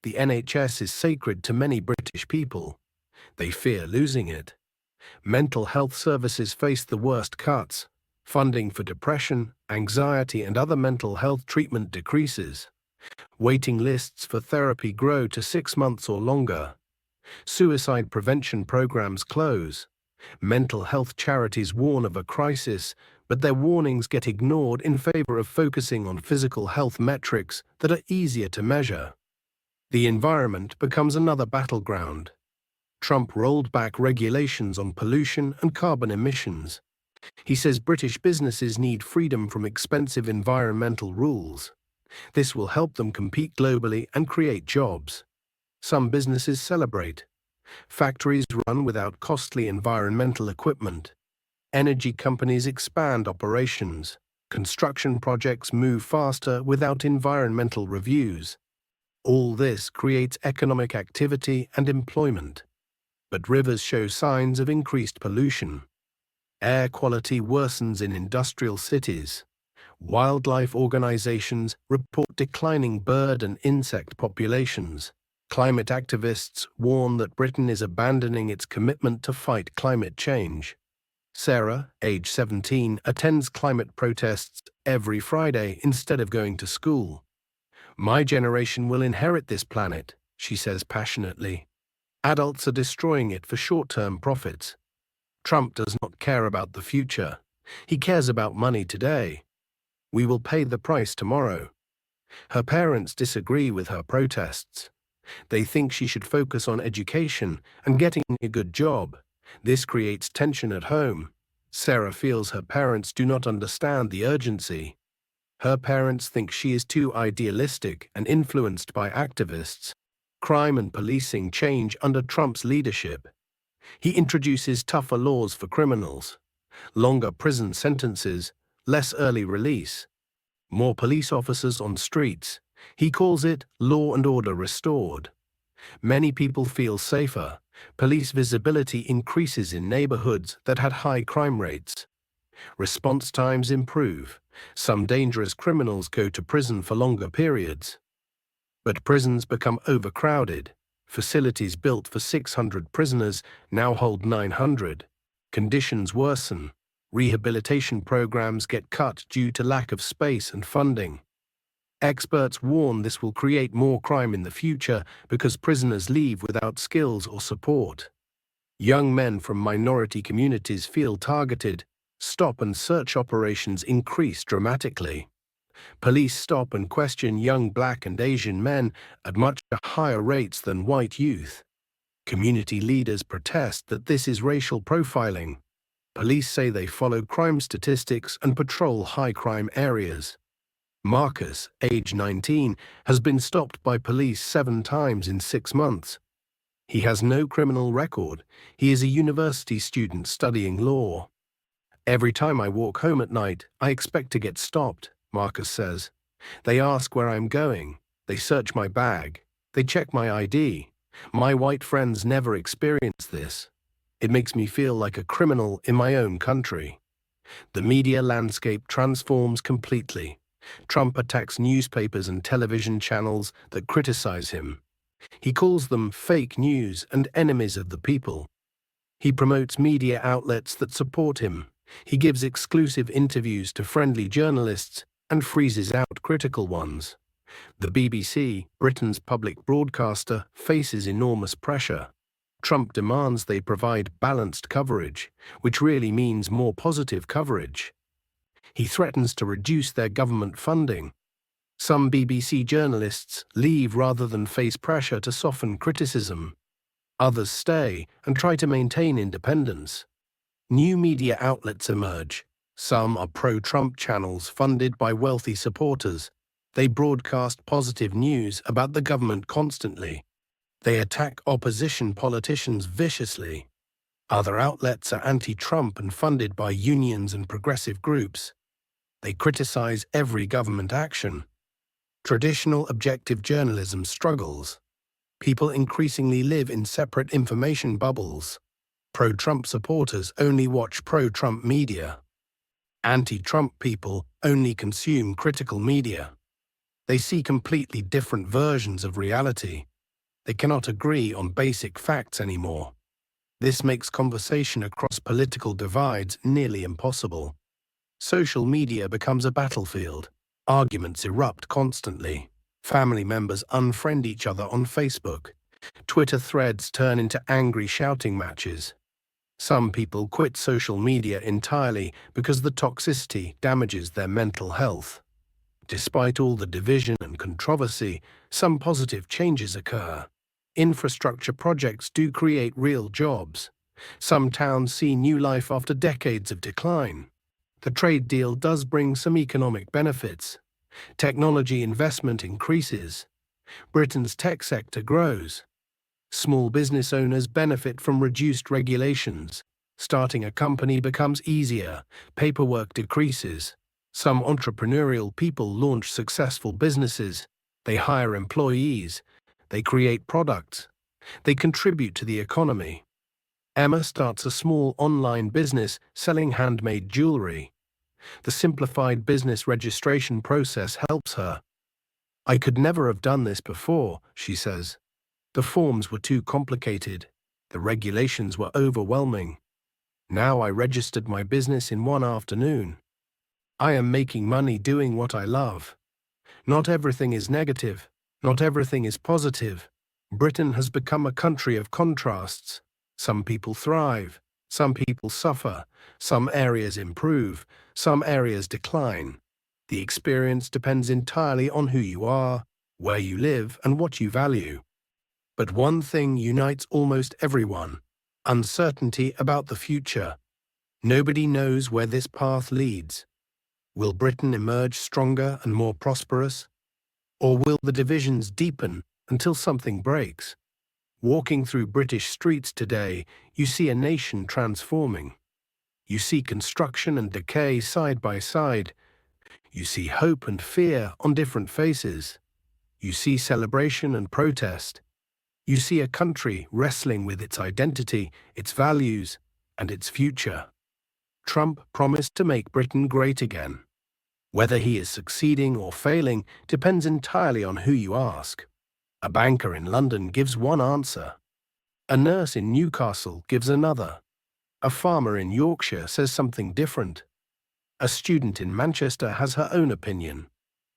The NHS is sacred to many British people. They fear losing it. Mental health services face the worst cuts. Funding for depression, anxiety, and other mental health treatment decreases. Waiting lists for therapy grow to 6 months or longer. Suicide prevention programs close. Mental health charities warn of a crisis, but their warnings get ignored in favor of focusing on physical health metrics that are easier to measure. The environment becomes another battleground. Trump rolled back regulations on pollution and carbon emissions. He says British businesses need freedom from expensive environmental rules. This will help them compete globally and create jobs. Some businesses celebrate. Factories run without costly environmental equipment. Energy companies expand operations. Construction projects move faster without environmental reviews. All this creates economic activity and employment. But rivers show signs of increased pollution. Air quality worsens in industrial cities. Wildlife organizations report declining bird and insect populations. Climate activists warn that Britain is abandoning its commitment to fight climate change. Sarah, age 17, attends climate protests every Friday instead of going to school. My generation will inherit this planet, she says passionately. Adults are destroying it for short-term profits. Trump does not care about the future. He cares about money today. We will pay the price tomorrow. Her parents disagree with her protests. They think she should focus on education and getting a good job. This creates tension at home. Sarah feels her parents do not understand the urgency. Her parents think she is too idealistic and influenced by activists. Crime and policing change under Trump's leadership. He introduces tougher laws for criminals, longer prison sentences, less early release, more police officers on streets. He calls it law and order restored. Many people feel safer. Police visibility increases in neighborhoods that had high crime rates. Response times improve. Some dangerous criminals go to prison for longer periods. But prisons become overcrowded. Facilities built for 600 prisoners now hold 900. Conditions worsen. Rehabilitation programs get cut due to lack of space and funding. Experts warn this will create more crime in the future because prisoners leave without skills or support. Young men from minority communities feel targeted. Stop and search operations increase dramatically. Police stop and question young Black and Asian men at much higher rates than white youth. Community leaders protest that this is racial profiling. Police say they follow crime statistics and patrol high-crime areas. Marcus, age 19, has been stopped by police 7 times in 6 months. He has no criminal record. He is a university student studying law. Every time I walk home at night, I expect to get stopped, Marcus says. They ask where I'm going. They search my bag. They check my ID. My white friends never experience this. It makes me feel like a criminal in my own country. The media landscape transforms completely. Trump attacks newspapers and television channels that criticize him. He calls them fake news and enemies of the people. He promotes media outlets that support him. He gives exclusive interviews to friendly journalists and freezes out critical ones. The BBC, Britain's public broadcaster, faces enormous pressure. Trump demands they provide balanced coverage, which really means more positive coverage. He threatens to reduce their government funding. Some BBC journalists leave rather than face pressure to soften criticism. Others stay and try to maintain independence. New media outlets emerge. Some are pro-Trump channels funded by wealthy supporters. They broadcast positive news about the government constantly. They attack opposition politicians viciously. Other outlets are anti-Trump and funded by unions and progressive groups. They criticize every government action. Traditional objective journalism struggles. People increasingly live in separate information bubbles. Pro-Trump supporters only watch pro-Trump media. Anti-Trump people only consume critical media. They see completely different versions of reality. They cannot agree on basic facts anymore. This makes conversation across political divides nearly impossible. Social media becomes a battlefield. Arguments erupt constantly. Family members unfriend each other on Facebook. Twitter threads turn into angry shouting matches. Some people quit social media entirely because the toxicity damages their mental health. Despite all the division and controversy, some positive changes occur. Infrastructure projects do create real jobs. Some towns see new life after decades of decline. The trade deal does bring some economic benefits. Technology investment increases. Britain's tech sector grows. Small business owners benefit from reduced regulations. Starting a company becomes easier. Paperwork decreases. Some entrepreneurial people launch successful businesses. They hire employees. They create products. They contribute to the economy. Emma starts a small online business selling handmade jewelry. The simplified business registration process helps her. I could never have done this before, she says. The forms were too complicated. The regulations were overwhelming. Now I registered my business in one afternoon. I am making money doing what I love. Not everything is negative. Not everything is positive. Britain has become a country of contrasts. Some people thrive. Some people suffer. Some areas improve. Some areas decline. The experience depends entirely on who you are, where you live, and what you value. But one thing unites almost everyone: uncertainty about the future. Nobody knows where this path leads. Will Britain emerge stronger and more prosperous? Or will the divisions deepen until something breaks. Walking through British streets today, you see a nation transforming. You see construction and decay side by side. You see hope and fear on different faces. You see celebration and protest. You see a country wrestling with its identity, its values, and its future. Trump promised to make Britain great again. Whether he is succeeding or failing depends entirely on who you ask. A banker in London gives one answer. A nurse in Newcastle gives another. A farmer in Yorkshire says something different. A student in Manchester has her own opinion.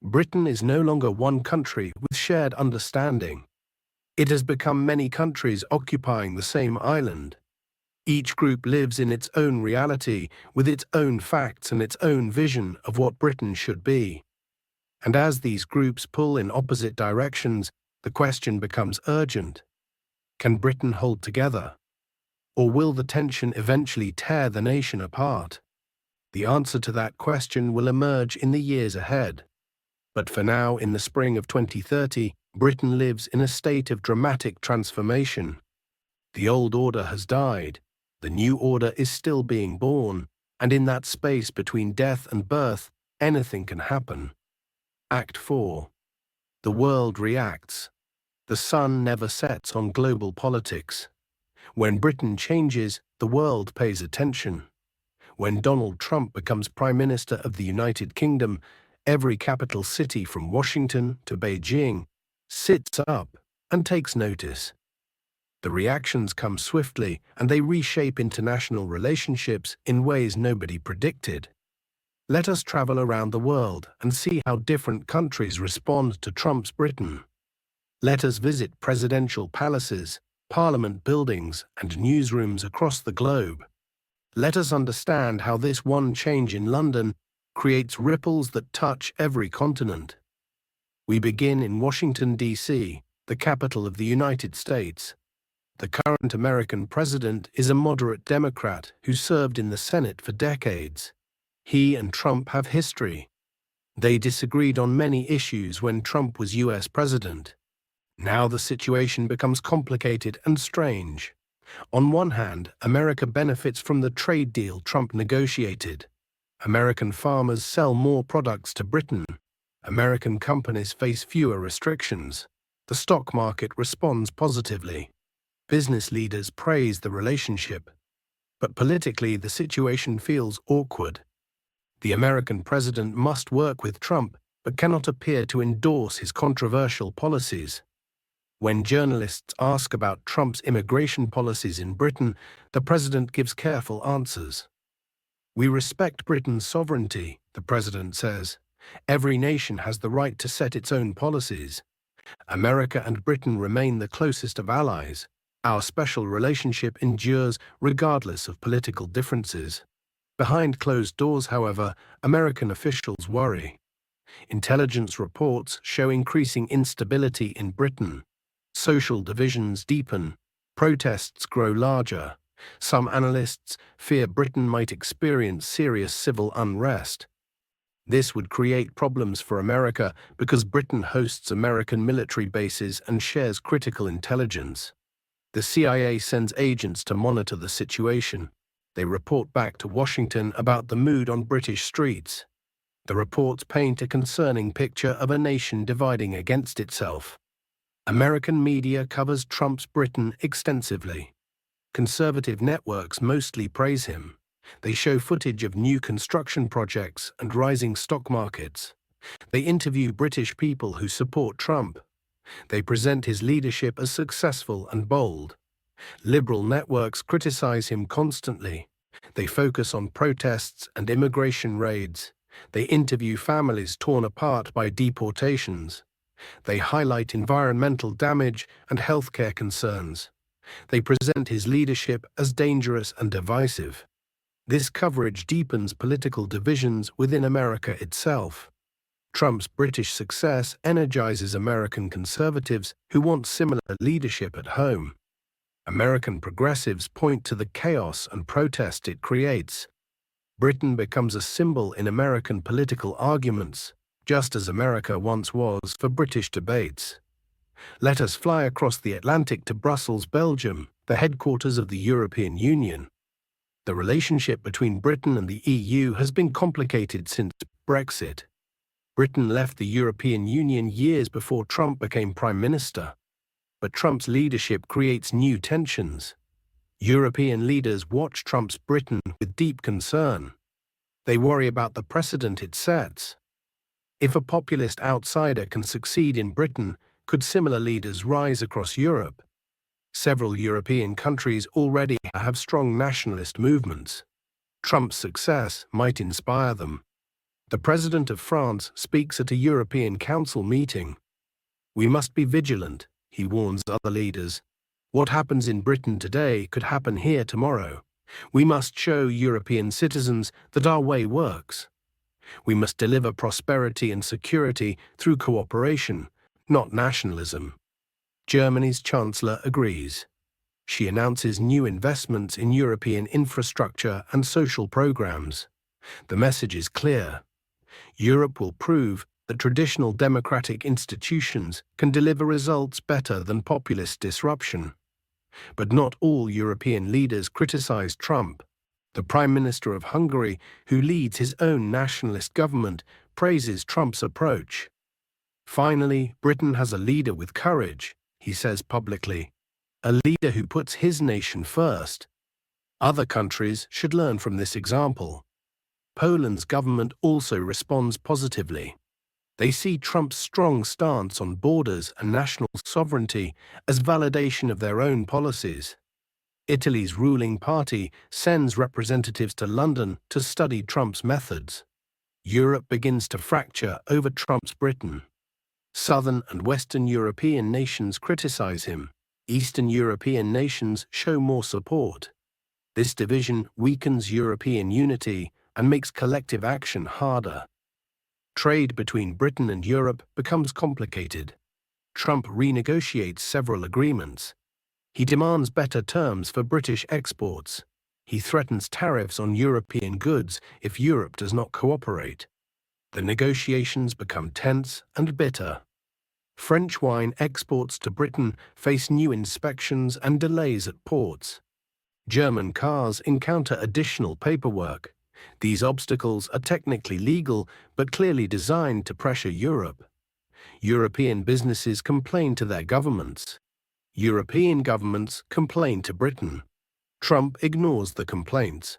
Britain is no longer one country with shared understanding. It has become many countries occupying the same island. Each group lives in its own reality, with its own facts and its own vision of what Britain should be. And as these groups pull in opposite directions, the question becomes urgent. Can Britain hold together? Or will the tension eventually tear the nation apart? The answer to that question will emerge in the years ahead. But for now, in the spring of 2030, Britain lives in a state of dramatic transformation. The old order has died, the new order is still being born, and in that space between death and birth, anything can happen. Act 4. The world reacts. The sun never sets on global politics. When Britain changes, the world pays attention. When Donald Trump becomes Prime Minister of the United Kingdom, every capital city from Washington to Beijing sits up and takes notice. The reactions come swiftly, and they reshape international relationships in ways nobody predicted. Let us travel around the world and see how different countries respond to Trump's Britain. Let us visit presidential palaces, parliament buildings, and newsrooms across the globe. Let us understand how this one change in London creates ripples that touch every continent. We begin in Washington, D.C., the capital of the United States. The current American president is a moderate Democrat who served in the Senate for decades. He and Trump have history. They disagreed on many issues when Trump was U.S. president. Now the situation becomes complicated and strange. On one hand, America benefits from the trade deal Trump negotiated. American farmers sell more products to Britain. American companies face fewer restrictions. The stock market responds positively. Business leaders praise the relationship. But politically, the situation feels awkward. The American president must work with Trump, but cannot appear to endorse his controversial policies. When journalists ask about Trump's immigration policies in Britain, the president gives careful answers. "We respect Britain's sovereignty," the president says. "Every nation has the right to set its own policies. America and Britain remain the closest of allies. Our special relationship endures regardless of political differences." Behind closed doors, however, American officials worry. Intelligence reports show increasing instability in Britain. Social divisions deepen. Protests grow larger. Some analysts fear Britain might experience serious civil unrest. This would create problems for America because Britain hosts American military bases and shares critical intelligence. The CIA sends agents to monitor the situation. They report back to Washington about the mood on British streets. The reports paint a concerning picture of a nation dividing against itself. American media covers Trump's Britain extensively. Conservative networks mostly praise him. They show footage of new construction projects and rising stock markets. They interview British people who support Trump. They present his leadership as successful and bold. Liberal networks criticize him constantly. They focus on protests and immigration raids. They interview families torn apart by deportations. They highlight environmental damage and healthcare concerns. They present his leadership as dangerous and divisive. This coverage deepens political divisions within America itself. Trump's British success energizes American conservatives who want similar leadership at home. American progressives point to the chaos and protest it creates. Britain becomes a symbol in American political arguments, just as America once was for British debates. Let us fly across the Atlantic to Brussels, Belgium, the headquarters of the European Union. The relationship between Britain and the EU has been complicated since Brexit. Britain left the European Union years before Trump became Prime Minister. But Trump's leadership creates new tensions. European leaders watch Trump's Britain with deep concern. They worry about the precedent it sets. If a populist outsider can succeed in Britain, could similar leaders rise across Europe? Several European countries already have strong nationalist movements. Trump's success might inspire them. The President of France speaks at a European Council meeting. We must be vigilant, he warns other leaders. What happens in Britain today could happen here tomorrow. We must show European citizens that our way works. We must deliver prosperity and security through cooperation, not nationalism. Germany's Chancellor agrees. She announces new investments in European infrastructure and social programs. The message is clear. Europe will prove that traditional democratic institutions can deliver results better than populist disruption. But not all European leaders criticize Trump. The Prime Minister of Hungary, who leads his own nationalist government, praises Trump's approach. Finally, Britain has a leader with courage, he says publicly. A leader who puts his nation first. Other countries should learn from this example. Poland's government also responds positively. They see Trump's strong stance on borders and national sovereignty as validation of their own policies. Italy's ruling party sends representatives to London to study Trump's methods. Europe begins to fracture over Trump's Britain. Southern and Western European nations criticize him. Eastern European nations show more support. This division weakens European unity and makes collective action harder. Trade between Britain and Europe becomes complicated. Trump renegotiates several agreements. He demands better terms for British exports. He threatens tariffs on European goods if Europe does not cooperate. The negotiations become tense and bitter. French wine exports to Britain face new inspections and delays at ports. German cars encounter additional paperwork. These obstacles are technically legal but clearly designed to pressure Europe. European businesses complain to their governments. European governments complain to Britain. Trump ignores the complaints.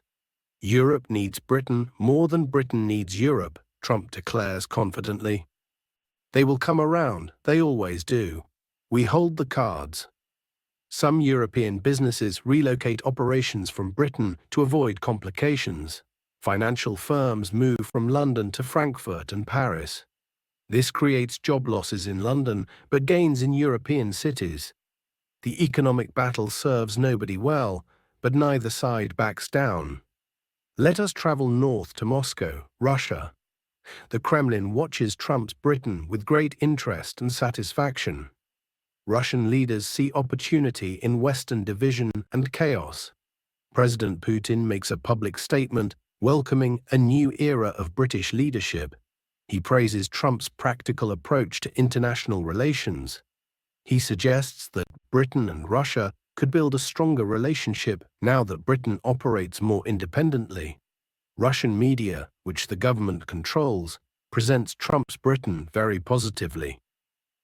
Europe needs Britain more than Britain needs Europe, Trump declares confidently. They will come around, they always do. We hold the cards. Some European businesses relocate operations from Britain to avoid complications. Financial firms move from London to Frankfurt and Paris. This creates job losses in London, but gains in European cities. The economic battle serves nobody well, but neither side backs down. Let us travel north to Moscow, Russia. The Kremlin watches Trump's Britain with great interest and satisfaction. Russian leaders see opportunity in Western division and chaos. President Putin makes a public statement welcoming a new era of British leadership. He praises Trump's practical approach to international relations. He suggests that Britain and Russia could build a stronger relationship now that Britain operates more independently. Russian media, which the government controls, presents Trump's Britain very positively.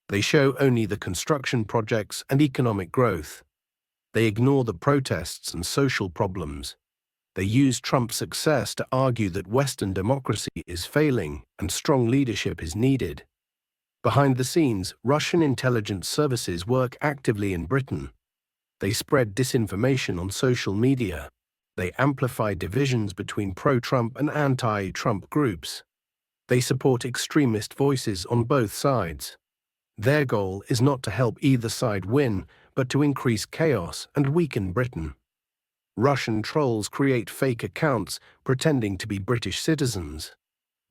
They show only the construction projects and economic growth. They ignore the protests and social problems. They use Trump's success to argue that Western democracy is failing and strong leadership is needed. Behind the scenes, Russian intelligence services work actively in Britain. They spread disinformation on social media. They amplify divisions between pro-Trump and anti-Trump groups. They support extremist voices on both sides. Their goal is not to help either side win, but to increase chaos and weaken Britain. Russian trolls create fake accounts pretending to be British citizens.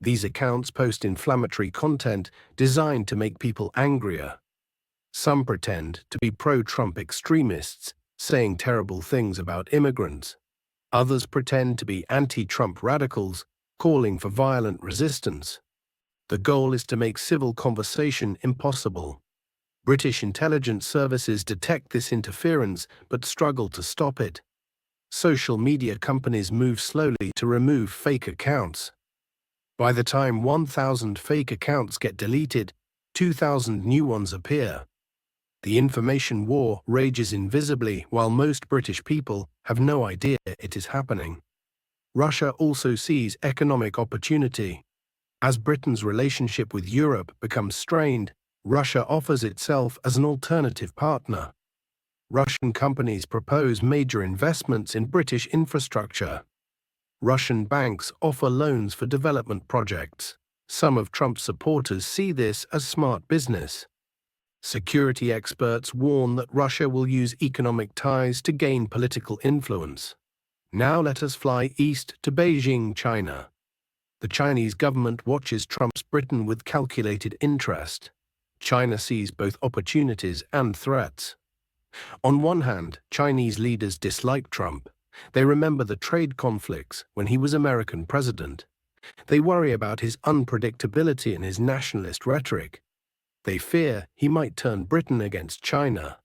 These accounts post inflammatory content designed to make people angrier. Some pretend to be pro-Trump extremists, saying terrible things about immigrants. Others pretend to be anti-Trump radicals, calling for violent resistance. The goal is to make civil conversation impossible. British intelligence services detect this interference but struggle to stop it. Social media companies move slowly to remove fake accounts. By the time 1,000 fake accounts get deleted, 2,000 new ones appear. The information war rages invisibly while most British people have no idea it is happening. Russia also sees economic opportunity. As Britain's relationship with Europe becomes strained, Russia offers itself as an alternative partner. Russian companies propose major investments in British infrastructure. Russian banks offer loans for development projects. Some of Trump's supporters see this as smart business. Security experts warn that Russia will use economic ties to gain political influence. Now let us fly east to Beijing, China. The Chinese government watches Trump's Britain with calculated interest. China sees both opportunities and threats. On one hand, Chinese leaders dislike Trump. They remember the trade conflicts when he was American president. They worry about his unpredictability and his nationalist rhetoric. They fear he might turn Britain against China.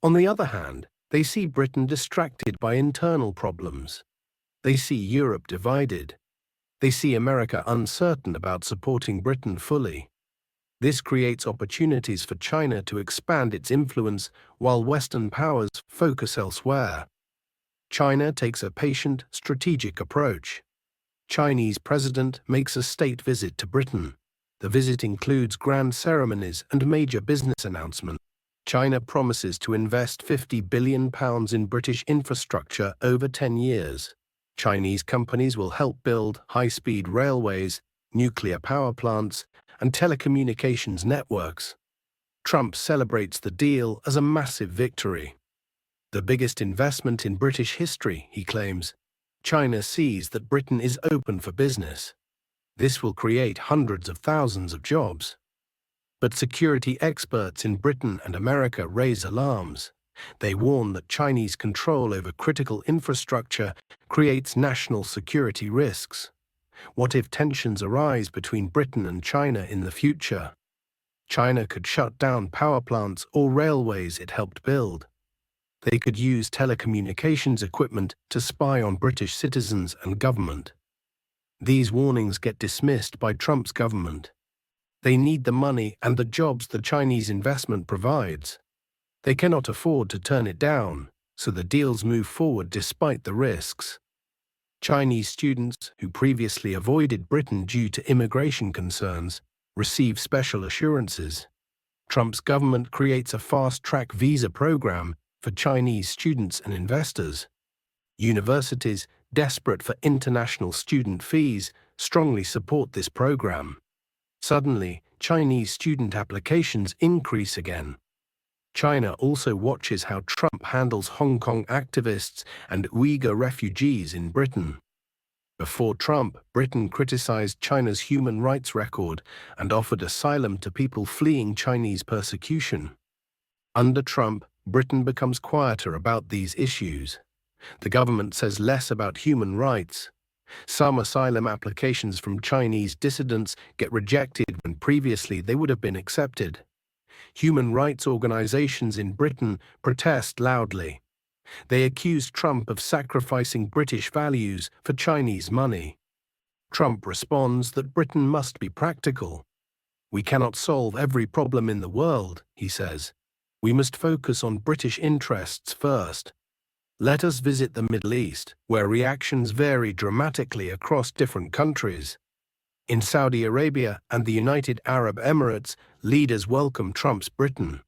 On the other hand, they see Britain distracted by internal problems. They see Europe divided. They see America uncertain about supporting Britain fully. This creates opportunities for China to expand its influence while Western powers focus elsewhere. China takes a patient, strategic approach. Chinese president makes a state visit to Britain. The visit includes grand ceremonies and major business announcements. China promises to invest £50 billion in British infrastructure over 10 years. Chinese companies will help build high-speed railways, nuclear power plants, and telecommunications networks. Trump celebrates the deal as a massive victory. The biggest investment in British history, he claims. China sees that Britain is open for business. This will create hundreds of thousands of jobs. But security experts in Britain and America raise alarms. They warn that Chinese control over critical infrastructure creates national security risks. What if tensions arise between Britain and China in the future? China could shut down power plants or railways it helped build. They could use telecommunications equipment to spy on British citizens and government. These warnings get dismissed by Trump's government. They need the money and the jobs the Chinese investment provides. They cannot afford to turn it down, so the deals move forward despite the risks. Chinese students who previously avoided Britain due to immigration concerns receive special assurances. Trump's government creates a fast-track visa program for Chinese students and investors. Universities, desperate for international student fees, strongly support this program. Suddenly, Chinese student applications increase again. China also watches how Trump handles Hong Kong activists and Uyghur refugees in Britain. Before Trump, Britain criticized China's human rights record and offered asylum to people fleeing Chinese persecution. Under Trump, Britain becomes quieter about these issues. The government says less about human rights. Some asylum applications from Chinese dissidents get rejected when previously they would have been accepted. Human rights organizations in Britain protest loudly. They accuse Trump of sacrificing British values for Chinese money. Trump responds that Britain must be practical. We cannot solve every problem in the world, he says. We must focus on British interests first. Let us visit the Middle East, where reactions vary dramatically across different countries. In Saudi Arabia and the United Arab Emirates, leaders welcome Trump's Britain.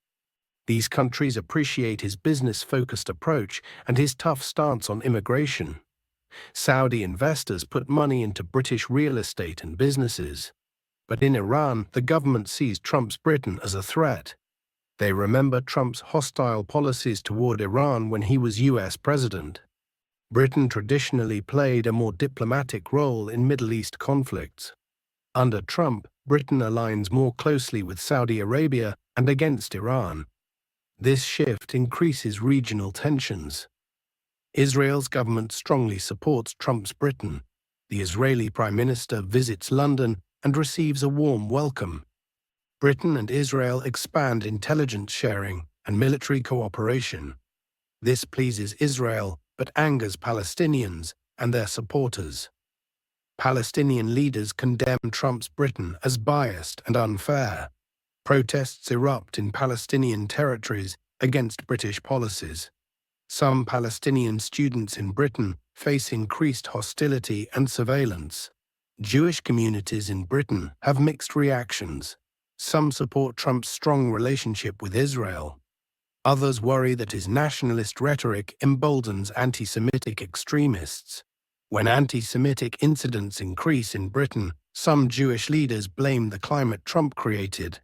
These countries appreciate his business-focused approach and his tough stance on immigration. Saudi investors put money into British real estate and businesses. But in Iran, the government sees Trump's Britain as a threat. They remember Trump's hostile policies toward Iran when he was US president. Britain traditionally played a more diplomatic role in Middle East conflicts. Under Trump, Britain aligns more closely with Saudi Arabia and against Iran. This shift increases regional tensions. Israel's government strongly supports Trump's Britain. The Israeli Prime Minister visits London and receives a warm welcome. Britain and Israel expand intelligence sharing and military cooperation. This pleases Israel, but angers Palestinians and their supporters. Palestinian leaders condemn Trump's Britain as biased and unfair. Protests erupt in Palestinian territories against British policies. Some Palestinian students in Britain face increased hostility and surveillance. Jewish communities in Britain have mixed reactions. Some support Trump's strong relationship with Israel. Others worry that his nationalist rhetoric emboldens anti-Semitic extremists. When anti-Semitic incidents increase in Britain, some Jewish leaders blame the climate Trump created.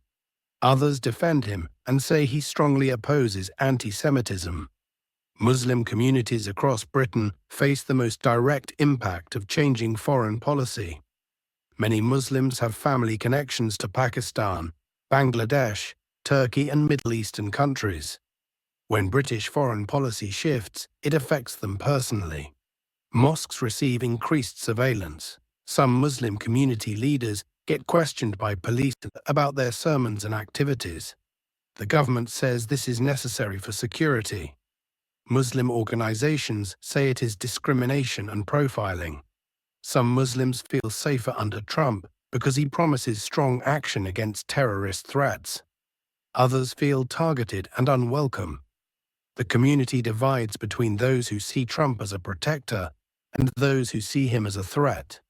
Others defend him and say he strongly opposes anti-Semitism. Muslim communities across Britain face the most direct impact of changing foreign policy. Many Muslims have family connections to Pakistan, Bangladesh, Turkey, and Middle Eastern countries. When British foreign policy shifts, it affects them personally. Mosques receive increased surveillance. Some Muslim community leaders get questioned by police about their sermons and activities. The government says this is necessary for security. Muslim organizations say it is discrimination and profiling. Some Muslims feel safer under Trump because he promises strong action against terrorist threats. Others feel targeted and unwelcome. The community divides between those who see Trump as a protector and those who see him as a threat.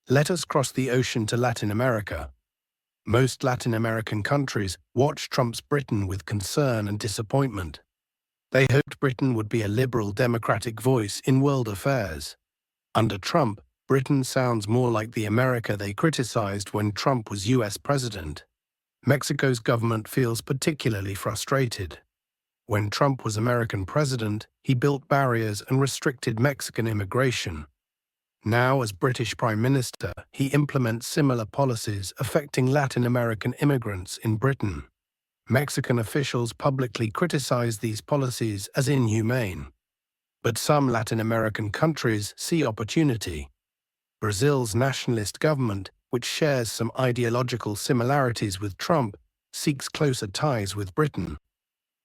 Let us cross the ocean to Latin America. Most Latin American countries watch Trump's Britain with concern and disappointment. They hoped Britain would be a liberal democratic voice in world affairs. Under Trump, Britain sounds more like the America they criticized when Trump was US president. Mexico's government feels particularly frustrated. When Trump was American president, he built barriers and restricted Mexican immigration. Now, as British Prime Minister, he implements similar policies affecting Latin American immigrants in Britain. Mexican officials publicly criticize these policies as inhumane. But some Latin American countries see opportunity. Brazil's nationalist government, which shares some ideological similarities with Trump, seeks closer ties with Britain.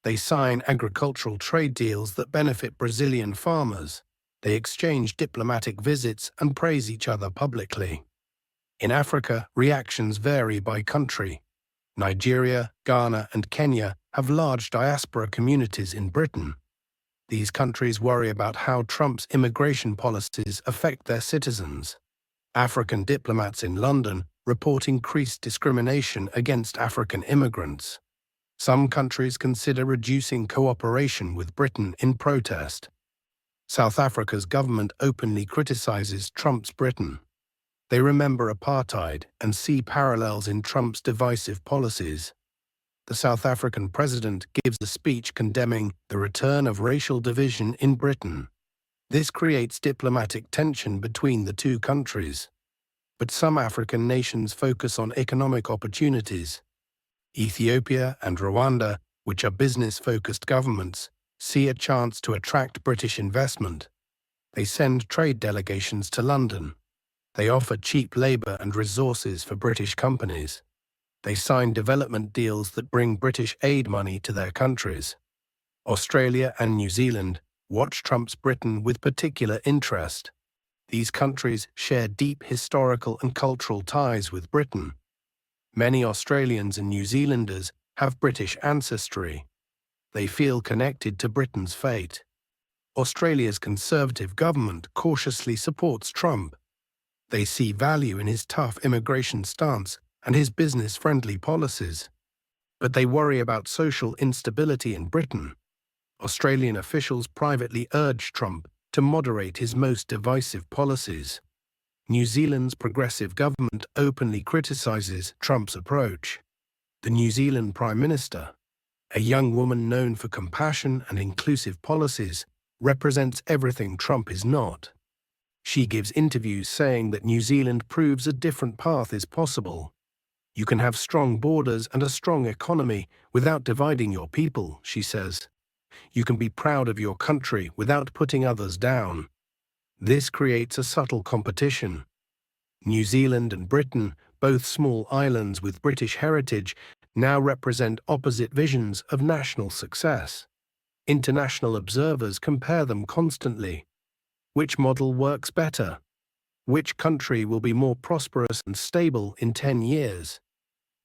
They sign agricultural trade deals that benefit Brazilian farmers. They exchange diplomatic visits and praise each other publicly. In Africa, reactions vary by country. Nigeria, Ghana, and Kenya have large diaspora communities in Britain. These countries worry about how Trump's immigration policies affect their citizens. African diplomats in London report increased discrimination against African immigrants. Some countries consider reducing cooperation with Britain in protest. South Africa's government openly criticizes Trump's Britain. They remember apartheid and see parallels in Trump's divisive policies. The South African president gives a speech condemning the return of racial division in Britain. This creates diplomatic tension between the two countries. But some African nations focus on economic opportunities. Ethiopia and Rwanda, which are business-focused governments, see a chance to attract British investment. They send trade delegations to London. They offer cheap labor and resources for British companies. They sign development deals that bring British aid money to their countries. Australia and New Zealand watch Trump's Britain with particular interest. These countries share deep historical and cultural ties with Britain. Many Australians and New Zealanders have British ancestry. They feel connected to Britain's fate. Australia's Conservative government cautiously supports Trump. They see value in his tough immigration stance and his business-friendly policies. But they worry about social instability in Britain. Australian officials privately urge Trump to moderate his most divisive policies. New Zealand's progressive government openly criticizes Trump's approach. The New Zealand Prime Minister, a young woman known for compassion and inclusive policies, represents everything Trump is not. She gives interviews saying that New Zealand proves a different path is possible. You can have strong borders and a strong economy without dividing your people, she says. You can be proud of your country without putting others down. This creates a subtle competition. New Zealand and Britain, both small islands with British heritage, now represent opposite visions of national success. International observers compare them constantly. Which model works better? Which country will be more prosperous and stable in 10 years?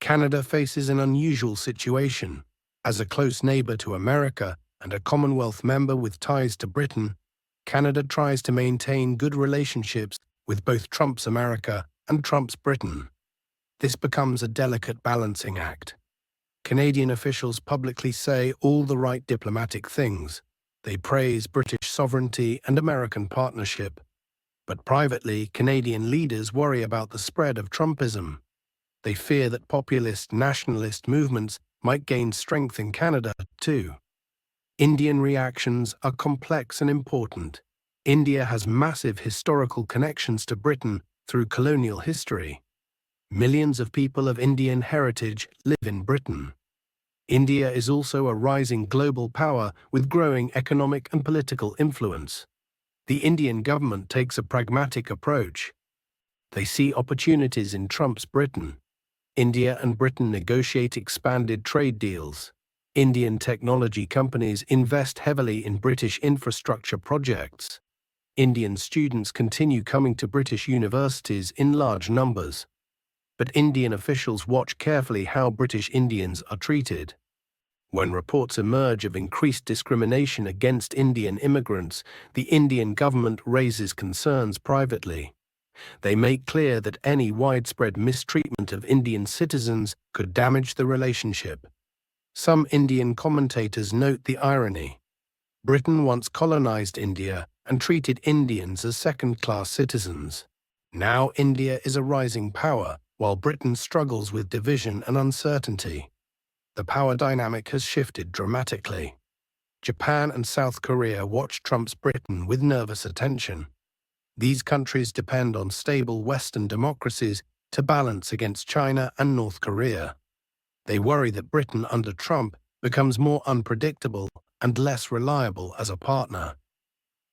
Canada faces an unusual situation. As a close neighbor to America and a Commonwealth member with ties to Britain, Canada tries to maintain good relationships with both Trump's America and Trump's Britain. This becomes a delicate balancing act. Canadian officials publicly say all the right diplomatic things. They praise British sovereignty and American partnership. But privately, Canadian leaders worry about the spread of Trumpism. They fear that populist nationalist movements might gain strength in Canada, too. Indian reactions are complex and important. India has massive historical connections to Britain through colonial history. Millions of people of Indian heritage live in Britain. India is also a rising global power with growing economic and political influence. The Indian government takes a pragmatic approach. They see opportunities in Trump's Britain. India and Britain negotiate expanded trade deals. Indian technology companies invest heavily in British infrastructure projects. Indian students continue coming to British universities in large numbers. But Indian officials watch carefully how British Indians are treated. When reports emerge of increased discrimination against Indian immigrants, the Indian government raises concerns privately. They make clear that any widespread mistreatment of Indian citizens could damage the relationship. Some Indian commentators note the irony. Britain once colonized India and treated Indians as second-class citizens. Now India is a rising power, while Britain struggles with division and uncertainty. The power dynamic has shifted dramatically. Japan and South Korea watch Trump's Britain with nervous attention. These countries depend on stable Western democracies to balance against China and North Korea. They worry that Britain under Trump becomes more unpredictable and less reliable as a partner.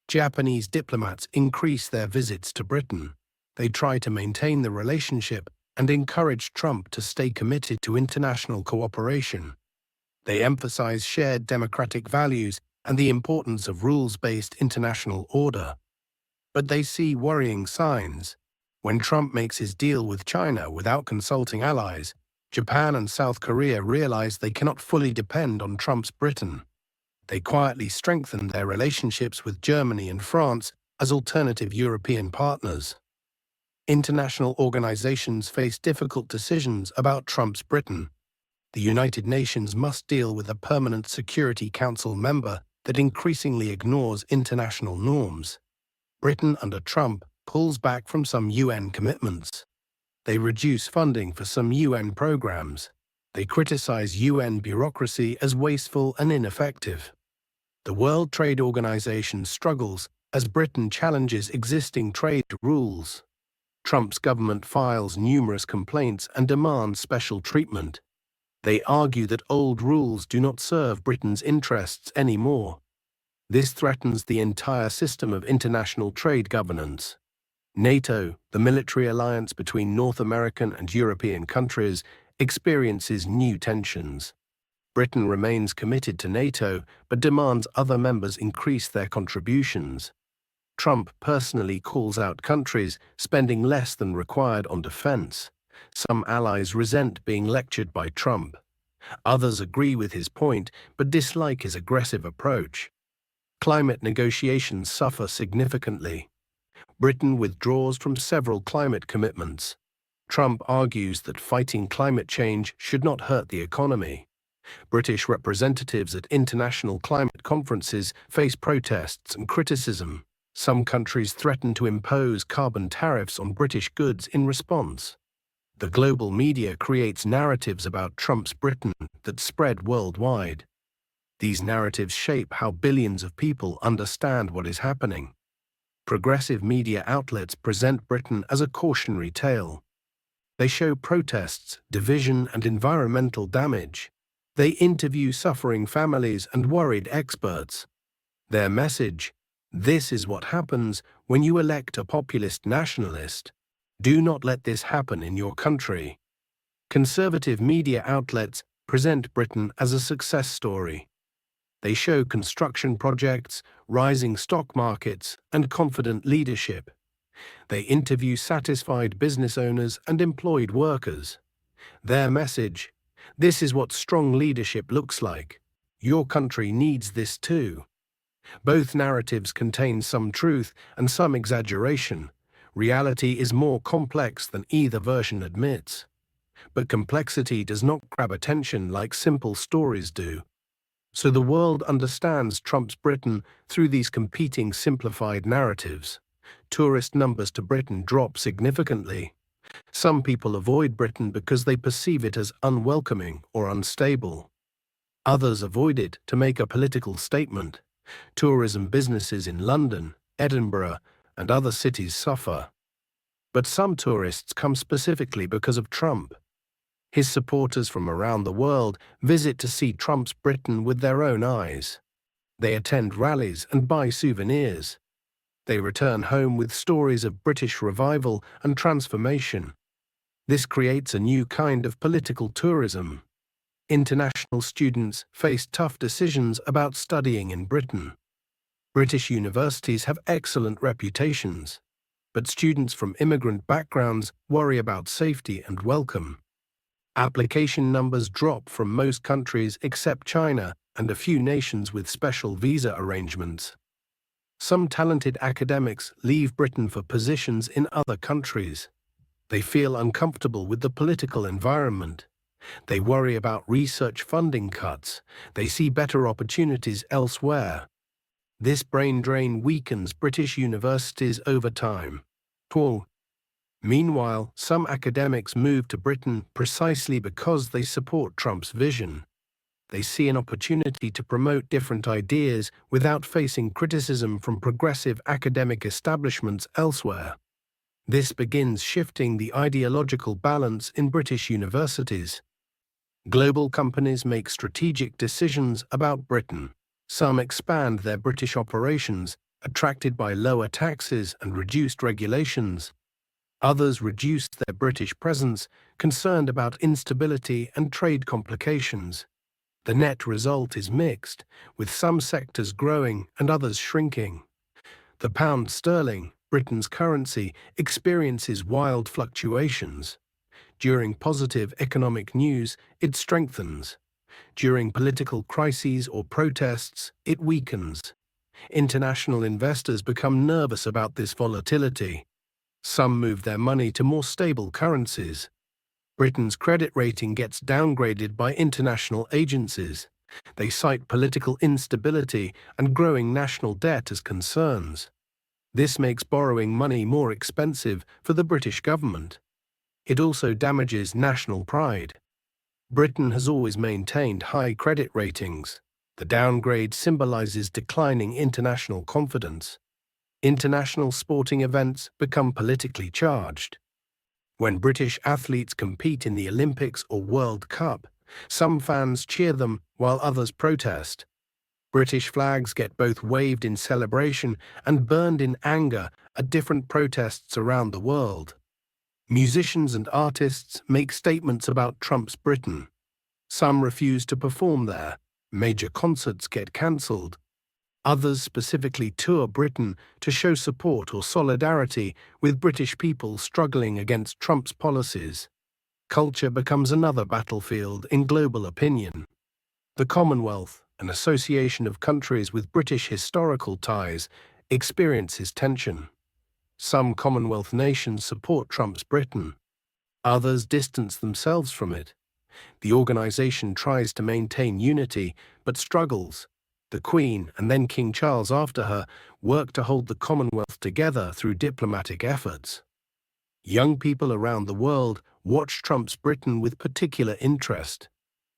Japanese diplomats increase their visits to Britain. They try to maintain the relationship and encourage Trump to stay committed to international cooperation. They emphasize shared democratic values and the importance of rules-based international order. But they see worrying signs. When Trump makes his deal with China without consulting allies, Japan and South Korea realize they cannot fully depend on Trump's Britain. They quietly strengthen their relationships with Germany and France as alternative European partners. International organizations face difficult decisions about Trump's Britain. The United Nations must deal with a permanent Security Council member that increasingly ignores international norms. Britain under Trump pulls back from some UN commitments. They reduce funding for some UN programs. They criticize UN bureaucracy as wasteful and ineffective. The World Trade Organization struggles as Britain challenges existing trade rules. Trump's government files numerous complaints and demands special treatment. They argue that old rules do not serve Britain's interests anymore. This threatens the entire system of international trade governance. NATO, the military alliance between North American and European countries, experiences new tensions. Britain remains committed to NATO, but demands other members increase their contributions. Trump personally calls out countries spending less than required on defense. Some allies resent being lectured by Trump. Others agree with his point, but dislike his aggressive approach. Climate negotiations suffer significantly. Britain withdraws from several climate commitments. Trump argues that fighting climate change should not hurt the economy. British representatives at international climate conferences face protests and criticism. Some countries threaten to impose carbon tariffs on British goods in response. The global media creates narratives about Trump's Britain that spread worldwide. These narratives shape how billions of people understand what is happening. Progressive media outlets present Britain as a cautionary tale. They show protests, division, and environmental damage. They interview suffering families and worried experts. Their message: this is what happens when you elect a populist nationalist. Do not let this happen in your country. Conservative media outlets present Britain as a success story. They show construction projects, rising stock markets, and confident leadership. They interview satisfied business owners and employed workers. Their message: this is what strong leadership looks like. Your country needs this too. Both narratives contain some truth and some exaggeration. Reality is more complex than either version admits. But complexity does not grab attention like simple stories do. So the world understands Trump's Britain through these competing simplified narratives. Tourist numbers to Britain drop significantly. Some people avoid Britain because they perceive it as unwelcoming or unstable. Others avoid it to make a political statement. Tourism businesses in London, Edinburgh, and other cities suffer. But some tourists come specifically because of Trump. His supporters from around the world visit to see Trump's Britain with their own eyes. They attend rallies and buy souvenirs. They return home with stories of British revival and transformation. This creates a new kind of political tourism. International students face tough decisions about studying in Britain. British universities have excellent reputations, but students from immigrant backgrounds worry about safety and welcome. Application numbers drop from most countries except China and a few nations with special visa arrangements. Some talented academics leave Britain for positions in other countries. They feel uncomfortable with the political environment. They worry about research funding cuts. They see better opportunities elsewhere. This brain drain weakens British universities over time. Meanwhile, some academics move to Britain precisely because they support Trump's vision. They see an opportunity to promote different ideas without facing criticism from progressive academic establishments elsewhere. This begins shifting the ideological balance in British universities. Global companies make strategic decisions about Britain. Some expand their British operations, attracted by lower taxes and reduced regulations. Others reduce their British presence, concerned about instability and trade complications. The net result is mixed, with some sectors growing and others shrinking. The pound sterling, Britain's currency, experiences wild fluctuations. During positive economic news, it strengthens. During political crises or protests, it weakens. International investors become nervous about this volatility. Some move their money to more stable currencies. Britain's credit rating gets downgraded by international agencies. They cite political instability and growing national debt as concerns. This makes borrowing money more expensive for the British government. It also damages national pride. Britain has always maintained high credit ratings. The downgrade symbolizes declining international confidence. International sporting events become politically charged. When British athletes compete in the Olympics or World Cup, some fans cheer them while others protest. British flags get both waved in celebration and burned in anger at different protests around the world. Musicians and artists make statements about Trump's Britain. Some refuse to perform there. Major concerts get cancelled. Others specifically tour Britain to show support or solidarity with British people struggling against Trump's policies. Culture becomes another battlefield in global opinion. The Commonwealth, an association of countries with British historical ties, experiences tension. Some Commonwealth nations support Trump's Britain. Others distance themselves from it. The organization tries to maintain unity, but struggles. The Queen, and then King Charles after her, worked to hold the Commonwealth together through diplomatic efforts. Young people around the world watch Trump's Britain with particular interest.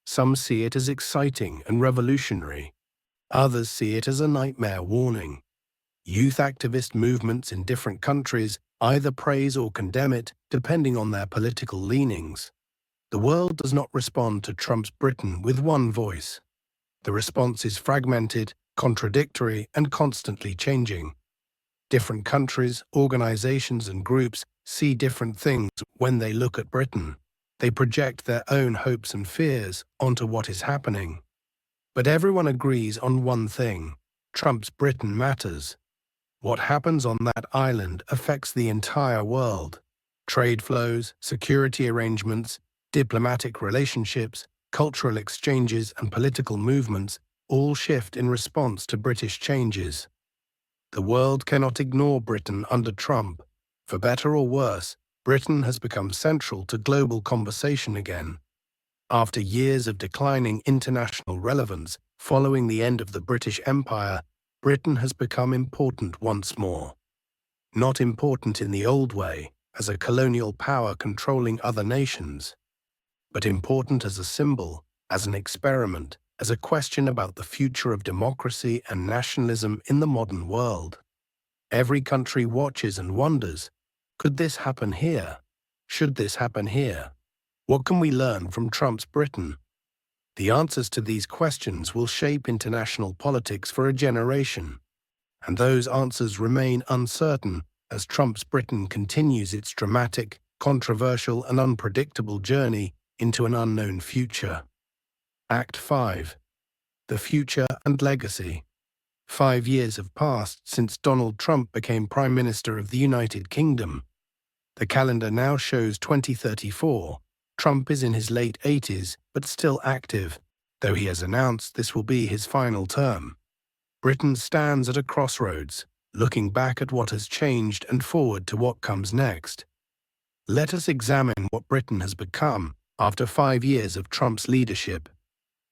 Some see it as exciting and revolutionary. Others see it as a nightmare warning. Youth activist movements in different countries either praise or condemn it, depending on their political leanings. The world does not respond to Trump's Britain with one voice. The response is fragmented, contradictory, and constantly changing. Different countries, organizations, and groups see different things when they look at Britain. They project their own hopes and fears onto what is happening. But everyone agrees on one thing: Trump's Britain matters. What happens on that island affects the entire world. Trade flows, security arrangements, diplomatic relationships, cultural exchanges, and political movements all shift in response to British changes. The world cannot ignore Britain under Trump. For better or worse, Britain has become central to global conversation again. After years of declining international relevance following the end of the British Empire, Britain has become important once more. Not important in the old way, as a colonial power controlling other nations, but important as a symbol, as an experiment, as a question about the future of democracy and nationalism in the modern world. Every country watches and wonders, could this happen here? Should this happen here? What can we learn from Trump's Britain? The answers to these questions will shape international politics for a generation. And those answers remain uncertain as Trump's Britain continues its dramatic, controversial, and unpredictable journey into an unknown future. Act 5. The Future and Legacy. 5 years have passed since Donald Trump became Prime Minister of the United Kingdom. The calendar now shows 2034. Trump is in his late 80s, but still active, though he has announced this will be his final term. Britain stands at a crossroads, looking back at what has changed and forward to what comes next. Let us examine what Britain has become after 5 years of Trump's leadership.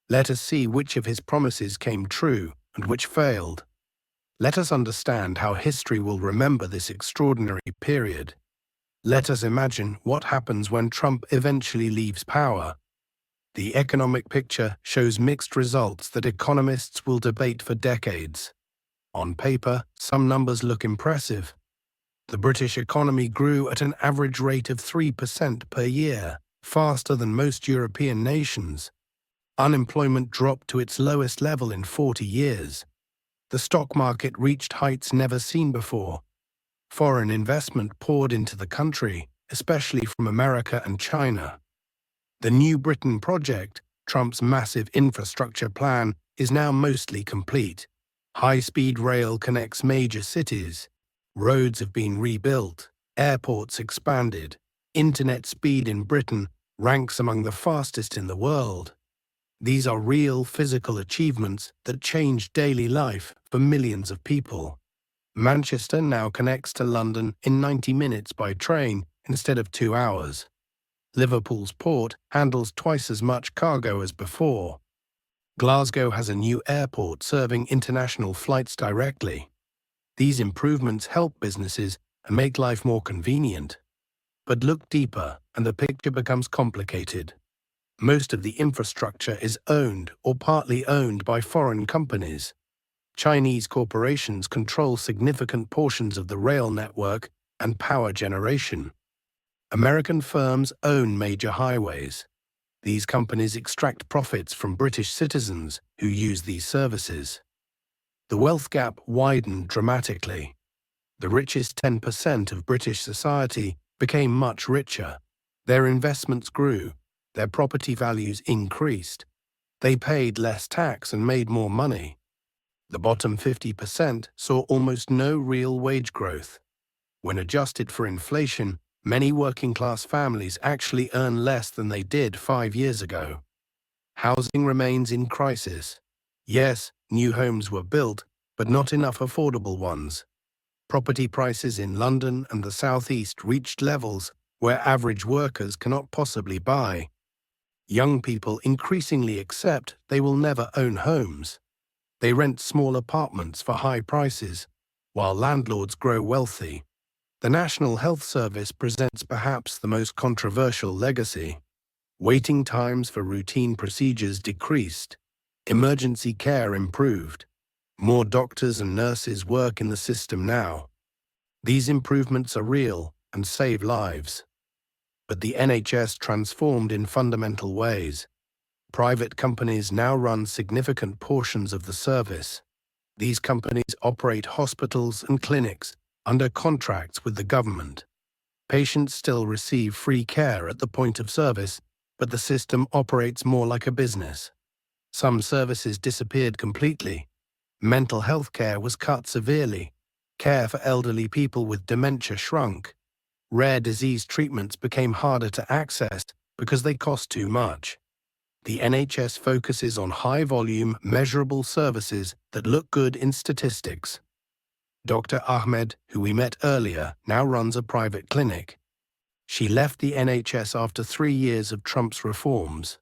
Let us see which of his promises came true and which failed. Let us understand how history will remember this extraordinary period. Let us imagine what happens when Trump eventually leaves power. The economic picture shows mixed results that economists will debate for decades. On paper, some numbers look impressive. The British economy grew at an average rate of 3% per year, faster than most European nations. Unemployment dropped to its lowest level in 40 years. The stock market reached heights never seen before. Foreign investment poured into the country, especially from America and China. The New Britain project, Trump's massive infrastructure plan, is now mostly complete. High-speed rail connects major cities. Roads have been rebuilt. Airports expanded. Internet speed in Britain ranks among the fastest in the world. These are real physical achievements that change daily life for millions of people. Manchester now connects to London in 90 minutes by train instead of 2 hours. Liverpool's port handles twice as much cargo as before. Glasgow has a new airport serving international flights directly. These improvements help businesses and make life more convenient. But look deeper, and the picture becomes complicated. Most of the infrastructure is owned or partly owned by foreign companies. Chinese corporations control significant portions of the rail network and power generation. American firms own major highways. These companies extract profits from British citizens who use these services. The wealth gap widened dramatically. The richest 10% of British society became much richer. Their investments grew. Their property values increased. They paid less tax and made more money. The bottom 50% saw almost no real wage growth. When adjusted for inflation, many working-class families actually earn less than they did 5 years ago. Housing remains in crisis. Yes, new homes were built, but not enough affordable ones. Property prices in London and the southeast reached levels where average workers cannot possibly buy. Young people increasingly accept they will never own homes. They rent small apartments for high prices, while landlords grow wealthy. The National Health Service presents perhaps the most controversial legacy. Waiting times for routine procedures decreased. Emergency care improved. More doctors and nurses work in the system now. These improvements are real and save lives. But the NHS transformed in fundamental ways. Private companies now run significant portions of the service. These companies operate hospitals and clinics under contracts with the government. Patients still receive free care at the point of service, but the system operates more like a business. Some services disappeared completely. Mental health care was cut severely. Care for elderly people with dementia shrunk. Rare disease treatments became harder to access because they cost too much. The NHS focuses on high-volume, measurable services that look good in statistics. Dr. Ahmed, who we met earlier, now runs a private clinic. She left the NHS after 3 years of Trump's reforms.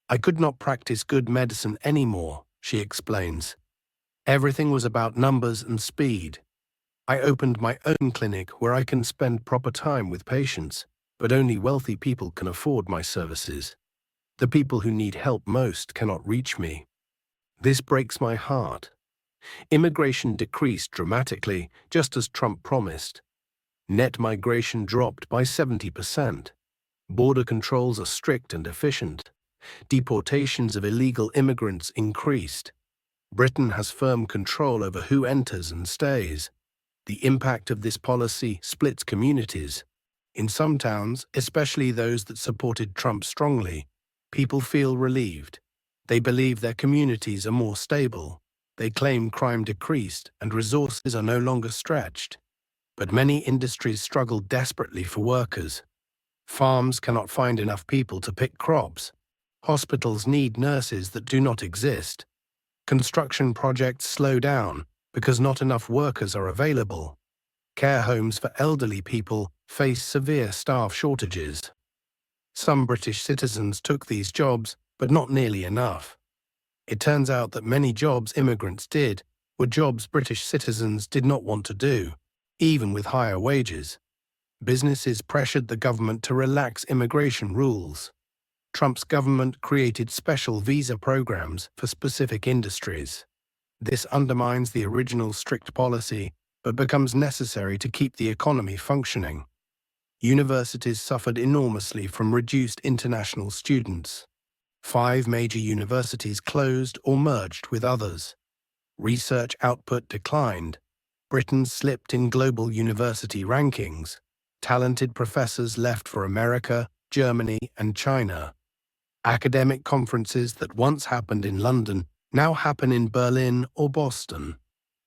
"I could not practice good medicine anymore," she explains. "Everything was about numbers and speed. I opened my own clinic where I can spend proper time with patients, but only wealthy people can afford my services. The people who need help most cannot reach me. This breaks my heart." Immigration decreased dramatically, just as Trump promised. Net migration dropped by 70%. Border controls are strict and efficient. Deportations of illegal immigrants increased. Britain has firm control over who enters and stays. The impact of this policy splits communities. In some towns, especially those that supported Trump strongly, people feel relieved. They believe their communities are more stable. They claim crime decreased and resources are no longer stretched. But many industries struggle desperately for workers. Farms cannot find enough people to pick crops. Hospitals need nurses that do not exist. Construction projects slow down because not enough workers are available. Care homes for elderly people face severe staff shortages. Some British citizens took these jobs, but not nearly enough. It turns out that many jobs immigrants did were jobs British citizens did not want to do, even with higher wages. Businesses pressured the government to relax immigration rules. Trump's government created special visa programs for specific industries. This undermines the original strict policy, but becomes necessary to keep the economy functioning. Universities suffered enormously from reduced international students. 5 major universities closed or merged with others. Research output declined. Britain slipped in global university rankings. Talented professors left for America, Germany, and China. Academic conferences that once happened in London now happen in Berlin or Boston.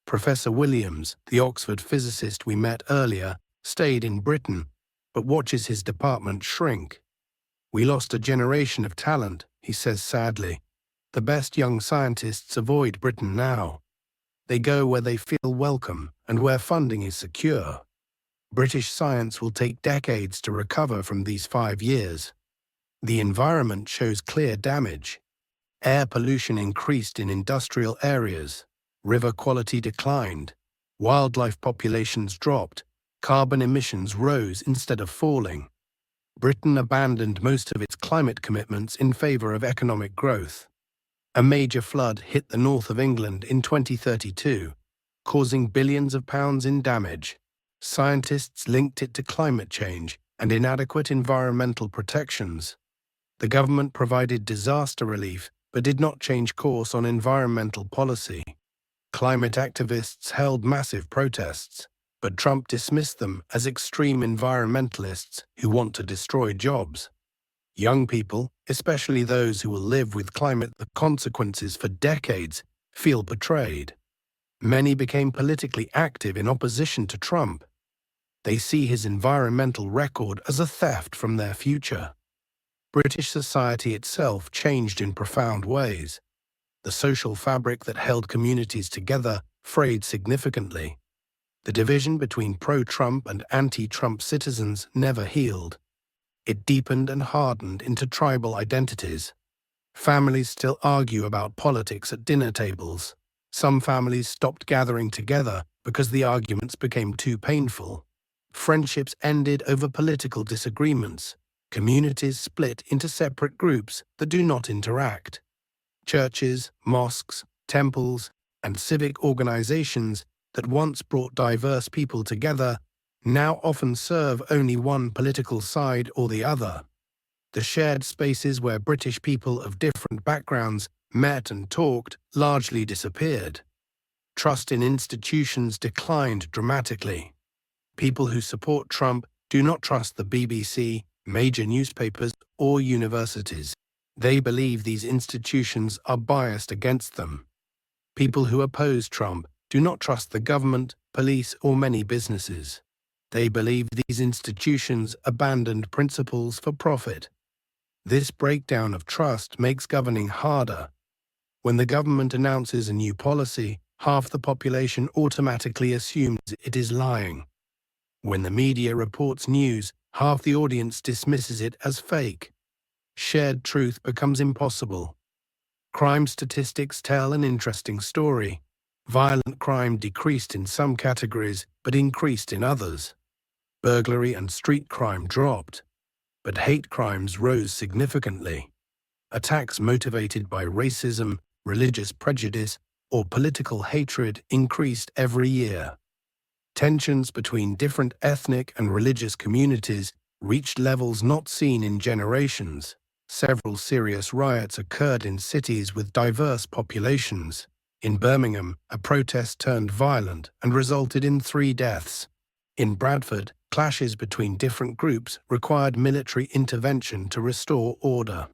Professor Williams, the Oxford physicist we met earlier, stayed in Britain, but watches his department shrink. "We lost a generation of talent," he says sadly. "The best young scientists avoid Britain now. They go where they feel welcome and where funding is secure." British science will take decades to recover from these 5 years. The environment shows clear damage. Air pollution increased in industrial areas. River quality declined. Wildlife populations dropped. Carbon emissions rose instead of falling. Britain abandoned most of its climate commitments in favor of economic growth. A major flood hit the north of England in 2032, causing billions of pounds in damage. Scientists linked it to climate change and inadequate environmental protections. The government provided disaster relief but did not change course on environmental policy. Climate activists held massive protests, but Trump dismissed them as extreme environmentalists who want to destroy jobs. Young people, especially those who will live with climate consequences for decades, feel betrayed. Many became politically active in opposition to Trump. They see his environmental record as a theft from their future. British society itself changed in profound ways. The social fabric that held communities together frayed significantly. The division between pro-Trump and anti-Trump citizens never healed. It deepened and hardened into tribal identities. Families still argue about politics at dinner tables. Some families stopped gathering together because the arguments became too painful. Friendships ended over political disagreements. Communities split into separate groups that do not interact. Churches, mosques, temples, and civic organizations that once brought diverse people together now often serve only one political side or the other. The shared spaces where British people of different backgrounds met and talked largely disappeared. Trust in institutions declined dramatically. People who support Trump Do not trust the BBC, major newspapers, or universities. They believe these institutions are biased against them. People who oppose Trump do not trust the government, police, or many businesses. They believe these institutions abandoned principles for profit. This breakdown of trust makes governing harder. When the government announces a new policy, half the population automatically assumes it is lying. When the media reports news, half the audience dismisses it as fake. Shared truth becomes impossible. Crime statistics tell an interesting story. Violent crime decreased in some categories, but increased in others. Burglary and street crime dropped, but hate crimes rose significantly. Attacks motivated by racism, religious prejudice, or political hatred increased every year. Tensions between different ethnic and religious communities reached levels not seen in generations. Several serious riots occurred in cities with diverse populations. In Birmingham, a protest turned violent and resulted in 3 deaths. In Bradford, clashes between different groups required military intervention to restore order.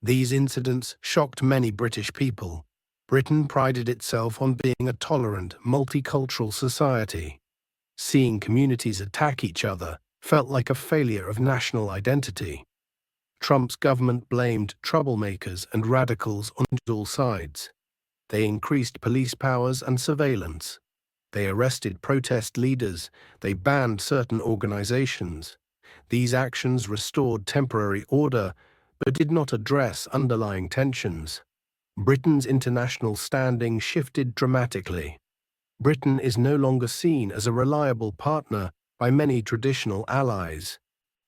These incidents shocked many British people. Britain prided itself on being a tolerant, multicultural society. Seeing communities attack each other felt like a failure of national identity. Trump's government blamed troublemakers and radicals on all sides. They increased police powers and surveillance. They arrested protest leaders. They banned certain organizations. These actions restored temporary order, but did not address underlying tensions. Britain's international standing shifted dramatically. Britain is no longer seen as a reliable partner by many traditional allies.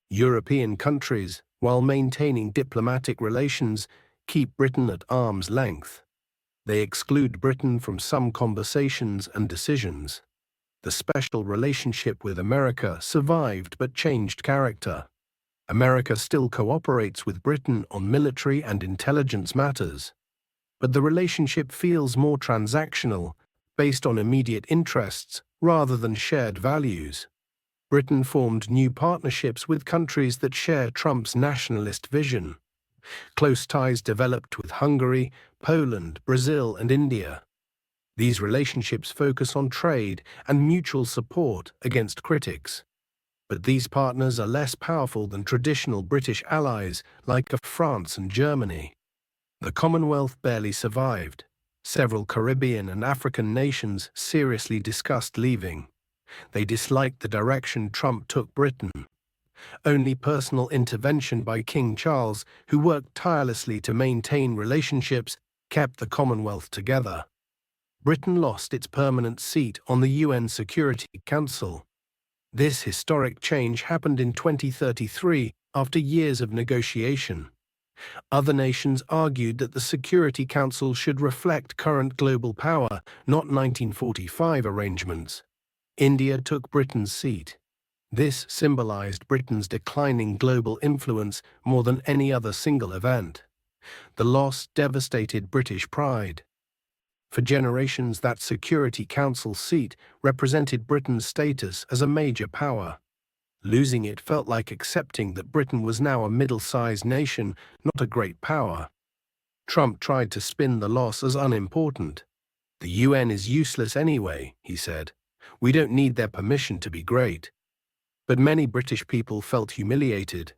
European countries, while maintaining diplomatic relations, keep Britain at arm's length. They exclude Britain from some conversations and decisions. The special relationship with America survived but changed character. America still cooperates with Britain on military and intelligence matters, but the relationship feels more transactional, based on immediate interests rather than shared values. Britain formed new partnerships with countries that share Trump's nationalist vision. Close ties developed with Hungary, Poland, Brazil, and India. These relationships focus on trade and mutual support against critics. But these partners are less powerful than traditional British allies like France and Germany. The Commonwealth barely survived. Several Caribbean and African nations seriously discussed leaving. They disliked the direction Trump took Britain. Only personal intervention by King Charles, who worked tirelessly to maintain relationships, kept the Commonwealth together. Britain lost its permanent seat on the UN Security Council. This historic change happened in 2033 after years of negotiation. Other nations argued that the Security Council should reflect current global power, not 1945 arrangements. India took Britain's seat. This symbolized Britain's declining global influence more than any other single event. The loss devastated British pride. For generations, that Security Council seat represented Britain's status as a major power. Losing it felt like accepting that Britain was now a middle-sized nation, not a great power. Trump tried to spin the loss as unimportant. "The UN is useless anyway," he said. "We don't need their permission to be great." But many British people felt humiliated.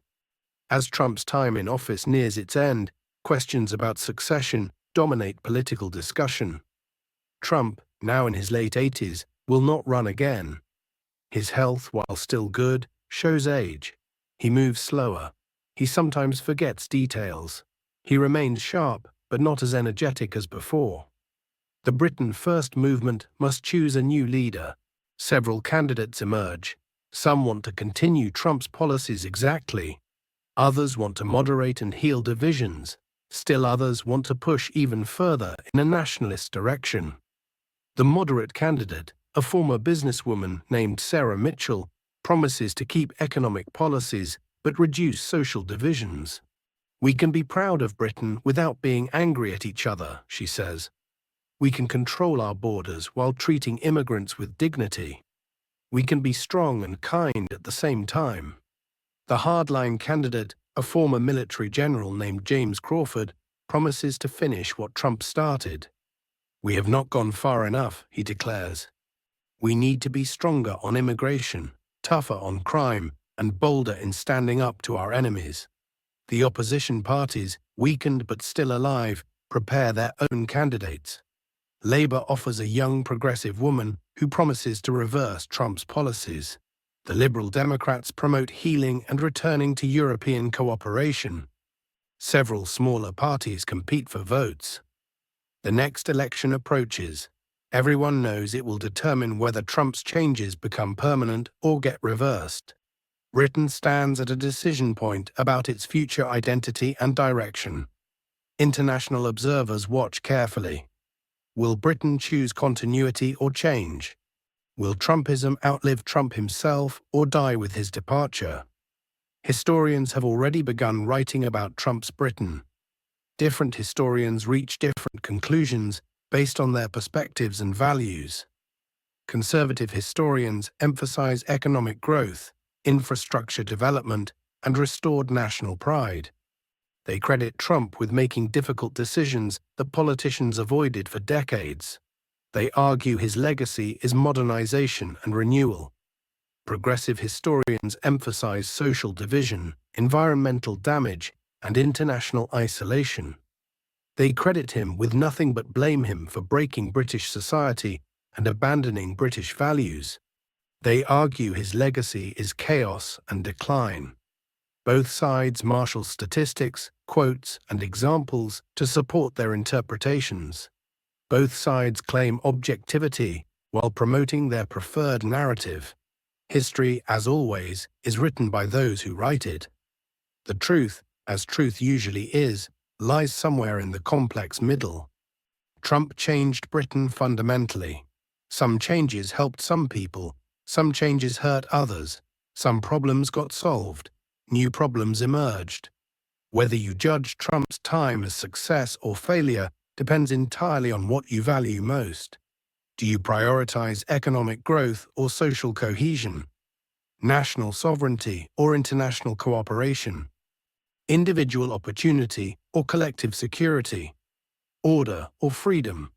As Trump's time in office nears its end, questions about succession dominate political discussion. Trump, now in his late 80s, will not run again. His health, while still good, shows age. He moves slower. He sometimes forgets details. He remains sharp, but not as energetic as before. The Britain First movement must choose a new leader. Several candidates emerge. Some want to continue Trump's policies exactly. Others want to moderate and heal divisions. Still others want to push even further in a nationalist direction. The moderate candidate, a former businesswoman named Sarah Mitchell, promises to keep economic policies but reduce social divisions. "We can be proud of Britain without being angry at each other," she says. "We can control our borders while treating immigrants with dignity." We can be strong and kind at the same time. The hardline candidate, a former military general named James Crawford, promises to finish what Trump started. We have not gone far enough, he declares. We need to be stronger on immigration, tougher on crime, and bolder in standing up to our enemies. The opposition parties, weakened but still alive, prepare their own candidates. Labour offers a young progressive woman who promises to reverse Trump's policies. The Liberal Democrats promote healing and returning to European cooperation. Several smaller parties compete for votes. The next election approaches. Everyone knows it will determine whether Trump's changes become permanent or get reversed. Britain stands at a decision point about its future identity and direction. International observers watch carefully. Will Britain choose continuity or change? Will Trumpism outlive Trump himself or die with his departure? Historians have already begun writing about Trump's Britain. Different historians reach different conclusions based on their perspectives and values. Conservative historians emphasize economic growth, infrastructure development, and restored national pride. They credit Trump with making difficult decisions that politicians avoided for decades. They argue his legacy is modernization and renewal. Progressive historians emphasize social division, environmental damage, and international isolation. They credit him with nothing but blame him for breaking British society and abandoning British values. They argue his legacy is chaos and decline. Both sides marshal statistics, quotes, and examples to support their interpretations. Both sides claim objectivity while promoting their preferred narrative. History, as always, is written by those who write it. The truth, as truth usually is, lies somewhere in the complex middle. Trump changed Britain fundamentally. Some changes helped some people, some changes hurt others, some problems got solved, new problems emerged. Whether you judge Trump's time as success or failure depends entirely on what you value most. Do you prioritize economic growth or social cohesion? National sovereignty or international cooperation? Individual opportunity or collective security? Order or freedom?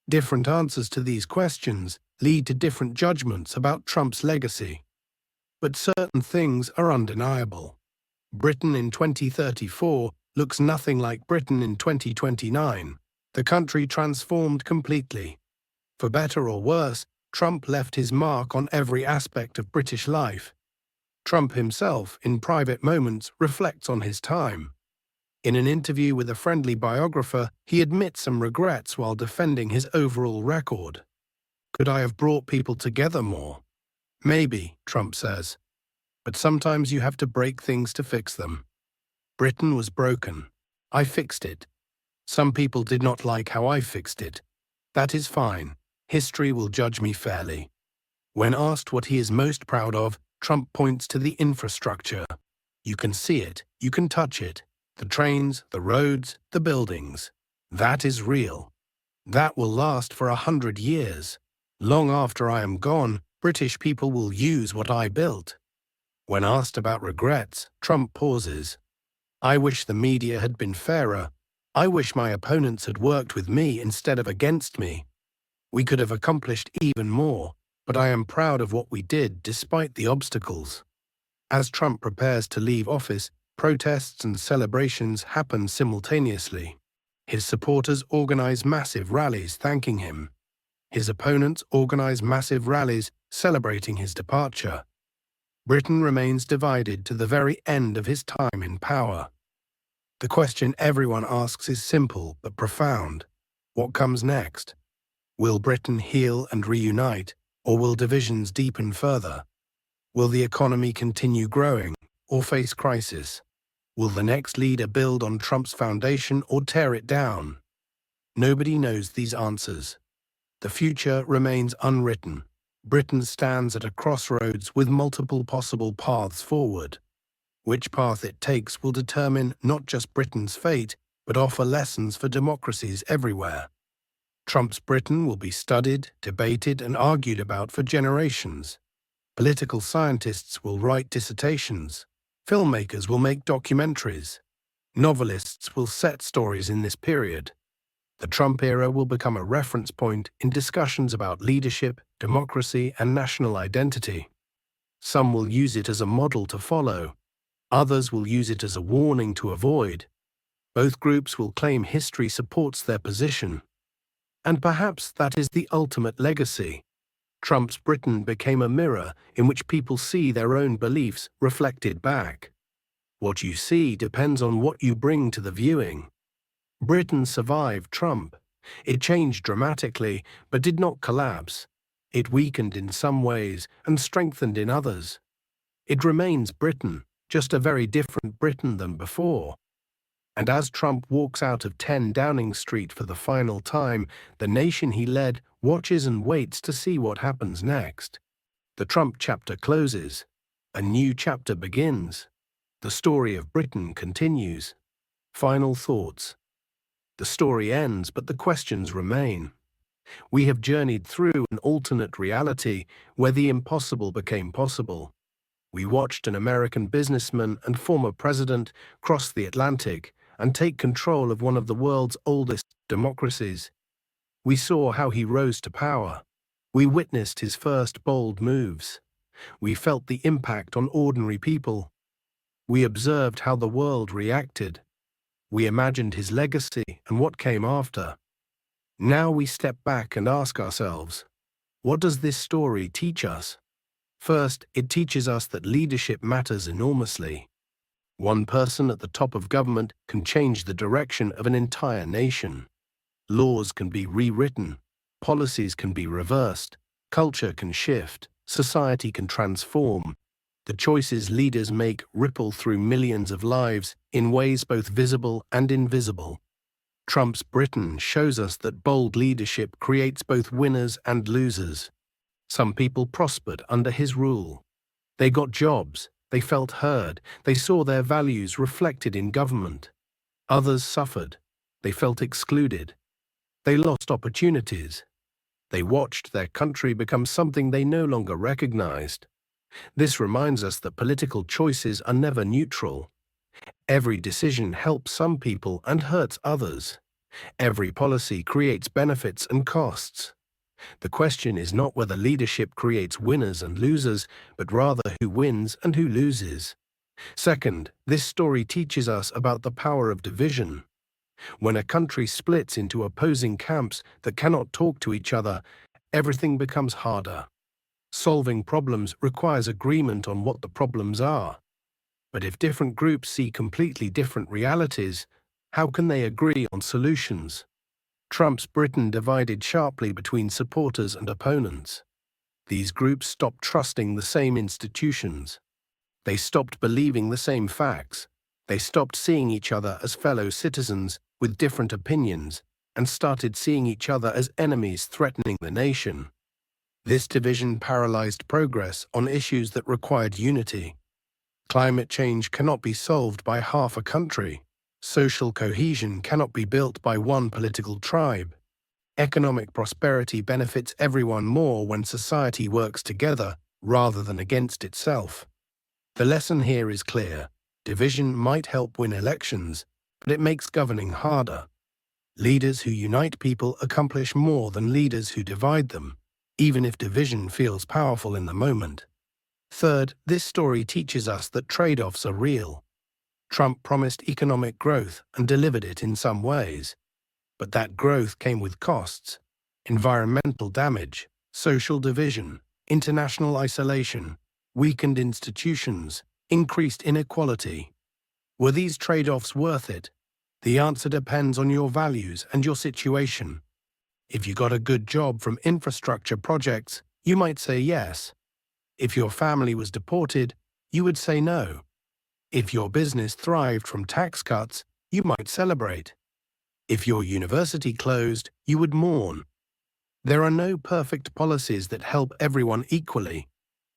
Different answers to these questions lead to different judgments about Trump's legacy. But certain things are undeniable. Britain in 2034 looks nothing like Britain in 2029. The country transformed completely. For better or worse, Trump left his mark on every aspect of British life. Trump himself, in private moments, reflects on his time. In an interview with a friendly biographer, he admits some regrets while defending his overall record. Could I have brought people together more? Maybe, Trump says. But sometimes you have to break things to fix them. Britain was broken. I fixed it. Some people did not like how I fixed it. That is fine. History will judge me fairly. When asked what he is most proud of, Trump points to the infrastructure. You can see it, you can touch it. The trains, the roads, the buildings. That is real. That will last for 100 years. Long after I am gone, British people will use what I built. When asked about regrets, Trump pauses. I wish the media had been fairer. I wish my opponents had worked with me instead of against me. We could have accomplished even more, but I am proud of what we did despite the obstacles. As Trump prepares to leave office, protests and celebrations happen simultaneously. His supporters organize massive rallies thanking him. His opponents organize massive rallies celebrating his departure. Britain remains divided to the very end of his time in power. The question everyone asks is simple but profound. What comes next? Will Britain heal and reunite, or will divisions deepen further? Will the economy continue growing, or face crisis? Will the next leader build on Trump's foundation or tear it down? Nobody knows these answers. The future remains unwritten. Britain stands at a crossroads with multiple possible paths forward. Which path it takes will determine not just Britain's fate, but offer lessons for democracies everywhere. Trump's Britain will be studied, debated, and argued about for generations. Political scientists will write dissertations. Filmmakers will make documentaries. Novelists will set stories in this period. The Trump era will become a reference point in discussions about leadership, democracy, and national identity. Some will use it as a model to follow. Others will use it as a warning to avoid. Both groups will claim history supports their position. And perhaps that is the ultimate legacy. Trump's Britain became a mirror in which people see their own beliefs reflected back. What you see depends on what you bring to the viewing. Britain survived Trump. It changed dramatically, but did not collapse. It weakened in some ways and strengthened in others. It remains Britain, just a very different Britain than before. And as Trump walks out of 10 Downing Street for the final time, the nation he led watches and waits to see what happens next. The Trump chapter closes. A new chapter begins. The story of Britain continues. Final thoughts. The story ends, but the questions remain. We have journeyed through an alternate reality where the impossible became possible. We watched an American businessman and former president cross the Atlantic and take control of one of the world's oldest democracies. We saw how he rose to power. We witnessed his first bold moves. We felt the impact on ordinary people. We observed how the world reacted. We imagined his legacy and what came after. Now we step back and ask ourselves, what does this story teach us? First, it teaches us that leadership matters enormously. One person at the top of government can change the direction of an entire nation. Laws can be rewritten, policies can be reversed, culture can shift, society can transform. The choices leaders make ripple through millions of lives in ways both visible and invisible. Trump's Britain shows us that bold leadership creates both winners and losers. Some people prospered under his rule. They got jobs, they felt heard, they saw their values reflected in government. Others suffered, they felt excluded. They lost opportunities. They watched their country become something they no longer recognized. This reminds us that political choices are never neutral. Every decision helps some people and hurts others. Every policy creates benefits and costs. The question is not whether leadership creates winners and losers, but rather who wins and who loses. Second, this story teaches us about the power of division. When a country splits into opposing camps that cannot talk to each other, everything becomes harder. Solving problems requires agreement on what the problems are. But if different groups see completely different realities, how can they agree on solutions? Trump's Britain divided sharply between supporters and opponents. These groups stopped trusting the same institutions. They stopped believing the same facts. They stopped seeing each other as fellow citizens with different opinions and started seeing each other as enemies threatening the nation. This division paralyzed progress on issues that required unity. Climate change cannot be solved by half a country. Social cohesion cannot be built by one political tribe. Economic prosperity benefits everyone more when society works together rather than against itself. The lesson here is clear. Division might help win elections, but it makes governing harder. Leaders who unite people accomplish more than leaders who divide them, even if division feels powerful in the moment. Third, this story teaches us that trade-offs are real. Trump promised economic growth and delivered it in some ways. But that growth came with costs: environmental damage, social division, international isolation, weakened institutions, increased inequality. Were these trade-offs worth it? The answer depends on your values and your situation. If you got a good job from infrastructure projects, you might say yes. If your family was deported, you would say no. If your business thrived from tax cuts, you might celebrate. If your university closed, you would mourn. There are no perfect policies that help everyone equally.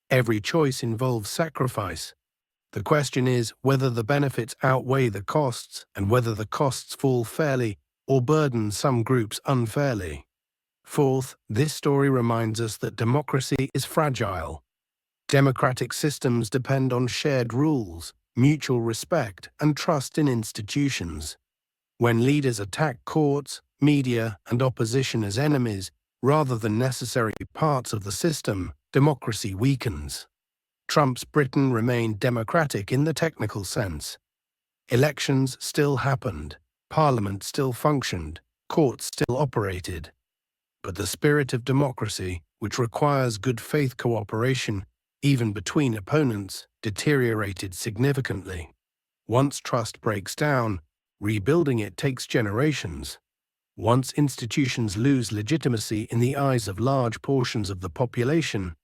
Every choice involves sacrifice. The question is whether the benefits outweigh the costs and whether the costs fall fairly or burden some groups unfairly. Fourth, this story reminds us that democracy is fragile. Democratic systems depend on shared rules, mutual respect, and trust in institutions. When leaders attack courts, media, and opposition as enemies, rather than necessary parts of the system, democracy weakens. Trump's Britain remained democratic in the technical sense. Elections still happened, parliament still functioned, courts still operated. But the spirit of democracy, which requires good faith cooperation, even between opponents, deteriorated significantly. Once trust breaks down, rebuilding it takes generations. Once institutions lose legitimacy in the eyes of large portions of the population,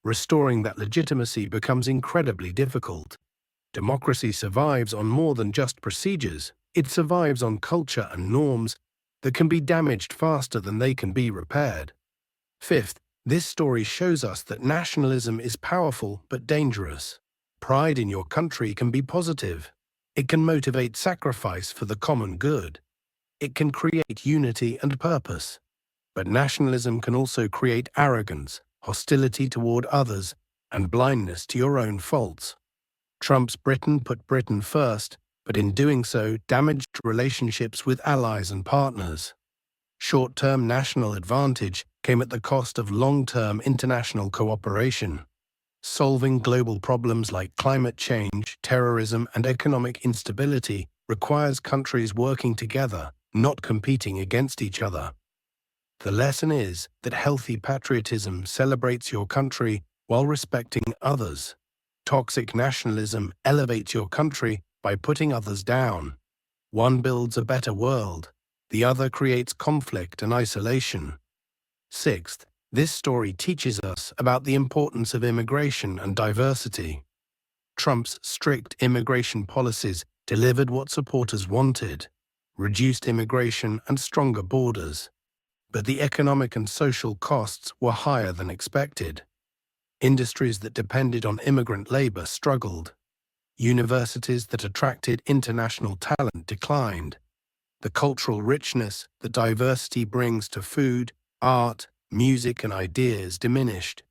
restoring that legitimacy becomes incredibly difficult. Democracy survives on more than just procedures. It survives on culture and norms that can be damaged faster than they can be repaired. Fifth, this story shows us that nationalism is powerful but dangerous. Pride in your country can be positive. It can motivate sacrifice for the common good. It can create unity and purpose. But nationalism can also create arrogance, hostility toward others, and blindness to your own faults. Trump's Britain put Britain first, but in doing so damaged relationships with allies and partners. Short-term national advantage came at the cost of long-term international cooperation. Solving global problems like climate change, terrorism, and economic instability requires countries working together, not competing against each other. The lesson is that healthy patriotism celebrates your country while respecting others. Toxic nationalism elevates your country by putting others down. One builds a better world. The other creates conflict and isolation. Sixth, this story teaches us about the importance of immigration and diversity. Trump's strict immigration policies delivered what supporters wanted: reduced immigration and stronger borders. But the economic and social costs were higher than expected. Industries that depended on immigrant labor struggled. Universities that attracted international talent declined. The cultural richness that diversity brings to food, art, music, and ideas diminished.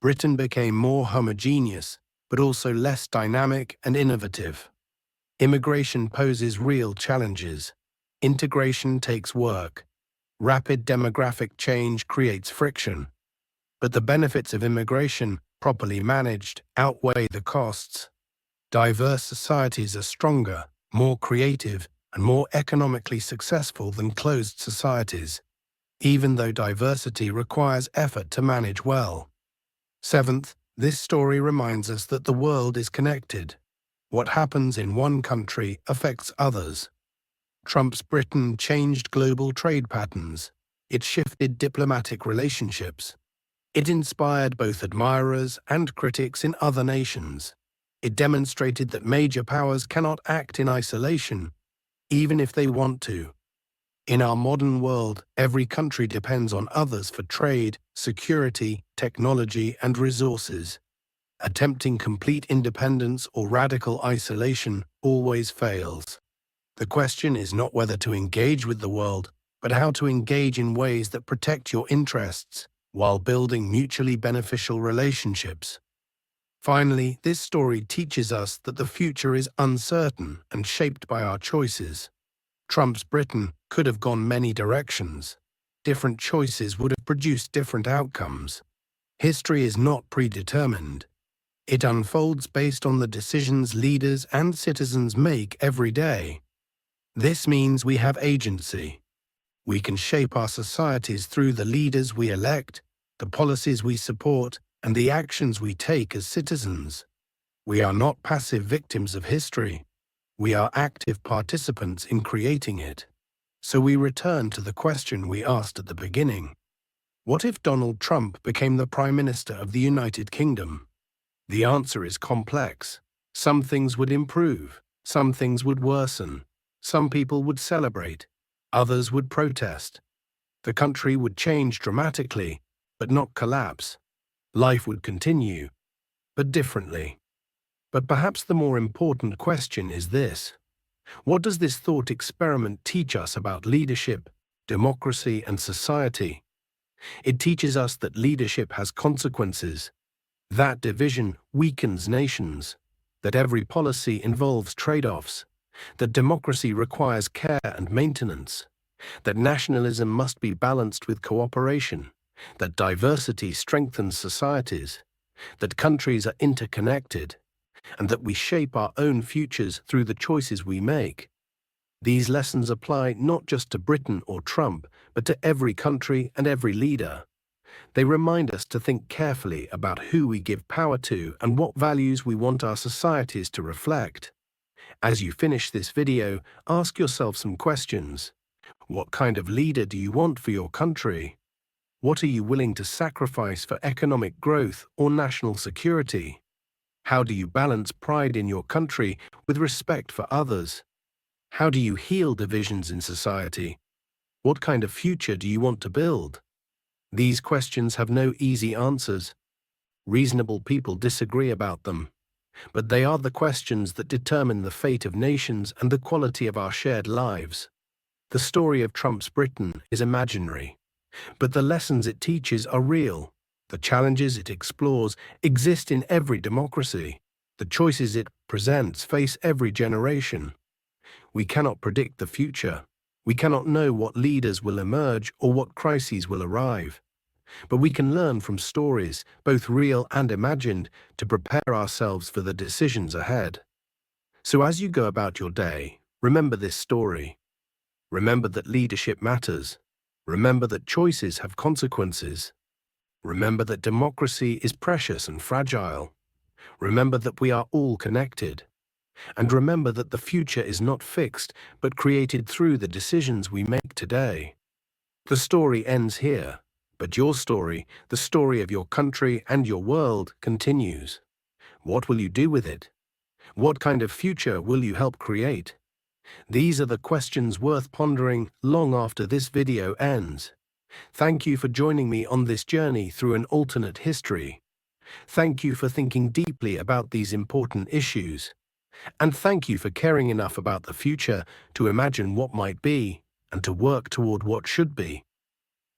Britain became more homogeneous, but also less dynamic and innovative. Immigration poses real challenges. Integration takes work. Rapid demographic change creates friction. But the benefits of immigration, properly managed, outweigh the costs. Diverse societies are stronger, more creative, and more economically successful than closed societies, even though diversity requires effort to manage well. Seventh, this story reminds us that the world is connected. What happens in one country affects others. Trump's Britain changed global trade patterns. It shifted diplomatic relationships. It inspired both admirers and critics in other nations. It demonstrated that major powers cannot act in isolation, even if they want to. In our modern world, every country depends on others for trade, security, technology, and resources. Attempting complete independence or radical isolation always fails. The question is not whether to engage with the world, but how to engage in ways that protect your interests while building mutually beneficial relationships. Finally, this story teaches us that the future is uncertain and shaped by our choices. Trump's Britain could have gone many directions. Different choices would have produced different outcomes. History is not predetermined. It unfolds based on the decisions leaders and citizens make every day. This means we have agency. We can shape our societies through the leaders we elect, the policies we support, and the actions we take as citizens. We are not passive victims of history. We are active participants in creating it. So we return to the question we asked at the beginning. What if Donald Trump became the Prime Minister of the United Kingdom? The answer is complex. Some things would improve. Some things would worsen. Some people would celebrate. Others would protest. The country would change dramatically, but not collapse. Life would continue, but differently. But perhaps the more important question is this: what does this thought experiment teach us about leadership, democracy, and society? It teaches us that leadership has consequences. That division weakens nations, that every policy involves trade-offs, that democracy requires care and maintenance, that nationalism must be balanced with cooperation, that diversity strengthens societies, that countries are interconnected, and that we shape our own futures through the choices we make. These lessons apply not just to Britain or Trump, but to every country and every leader. They remind us to think carefully about who we give power to and what values we want our societies to reflect. As you finish this video, ask yourself some questions. What kind of leader do you want for your country? What are you willing to sacrifice for economic growth or national security? How do you balance pride in your country with respect for others? How do you heal divisions in society? What kind of future do you want to build? These questions have no easy answers. Reasonable people disagree about them. But they are the questions that determine the fate of nations and the quality of our shared lives. The story of Trump's Britain is imaginary, but the lessons it teaches are real. The challenges it explores exist in every democracy. The choices it presents face every generation. We cannot predict the future. We cannot know what leaders will emerge or what crises will arrive. But we can learn from stories, both real and imagined, to prepare ourselves for the decisions ahead. So as you go about your day, remember this story. Remember that leadership matters. Remember that choices have consequences. Remember that democracy is precious and fragile. Remember that we are all connected. And remember that the future is not fixed, but created through the decisions we make today. The story ends here, but your story, the story of your country and your world, continues. What will you do with it? What kind of future will you help create? These are the questions worth pondering long after this video ends. Thank you for joining me on this journey through an alternate history. Thank you for thinking deeply about these important issues. And thank you for caring enough about the future to imagine what might be and to work toward what should be.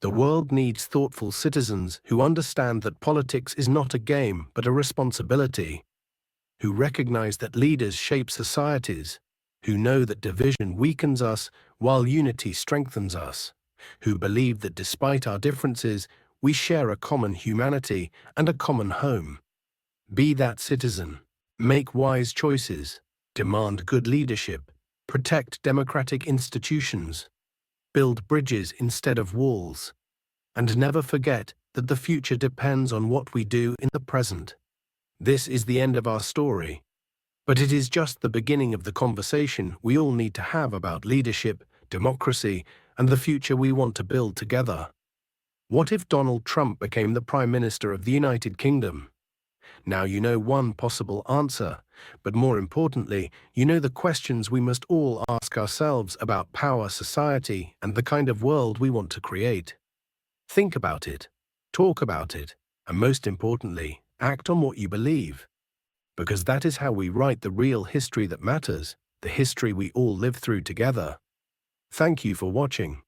The world needs thoughtful citizens who understand that politics is not a game but a responsibility, who recognize that leaders shape societies, who know that division weakens us while unity strengthens us, who believe that despite our differences, we share a common humanity and a common home. Be that citizen. Make wise choices. Demand good leadership. Protect democratic institutions. Build bridges instead of walls. And never forget that the future depends on what we do in the present. This is the end of our story. But it is just the beginning of the conversation we all need to have about leadership, democracy, and the future we want to build together. What if Donald Trump became the Prime Minister of the United Kingdom? Now you know one possible answer, but more importantly, you know the questions we must all ask ourselves about power, society, and the kind of world we want to create. Think about it, talk about it, and most importantly, act on what you believe. Because that is how we write the real history that matters, the history we all live through together. Thank you for watching.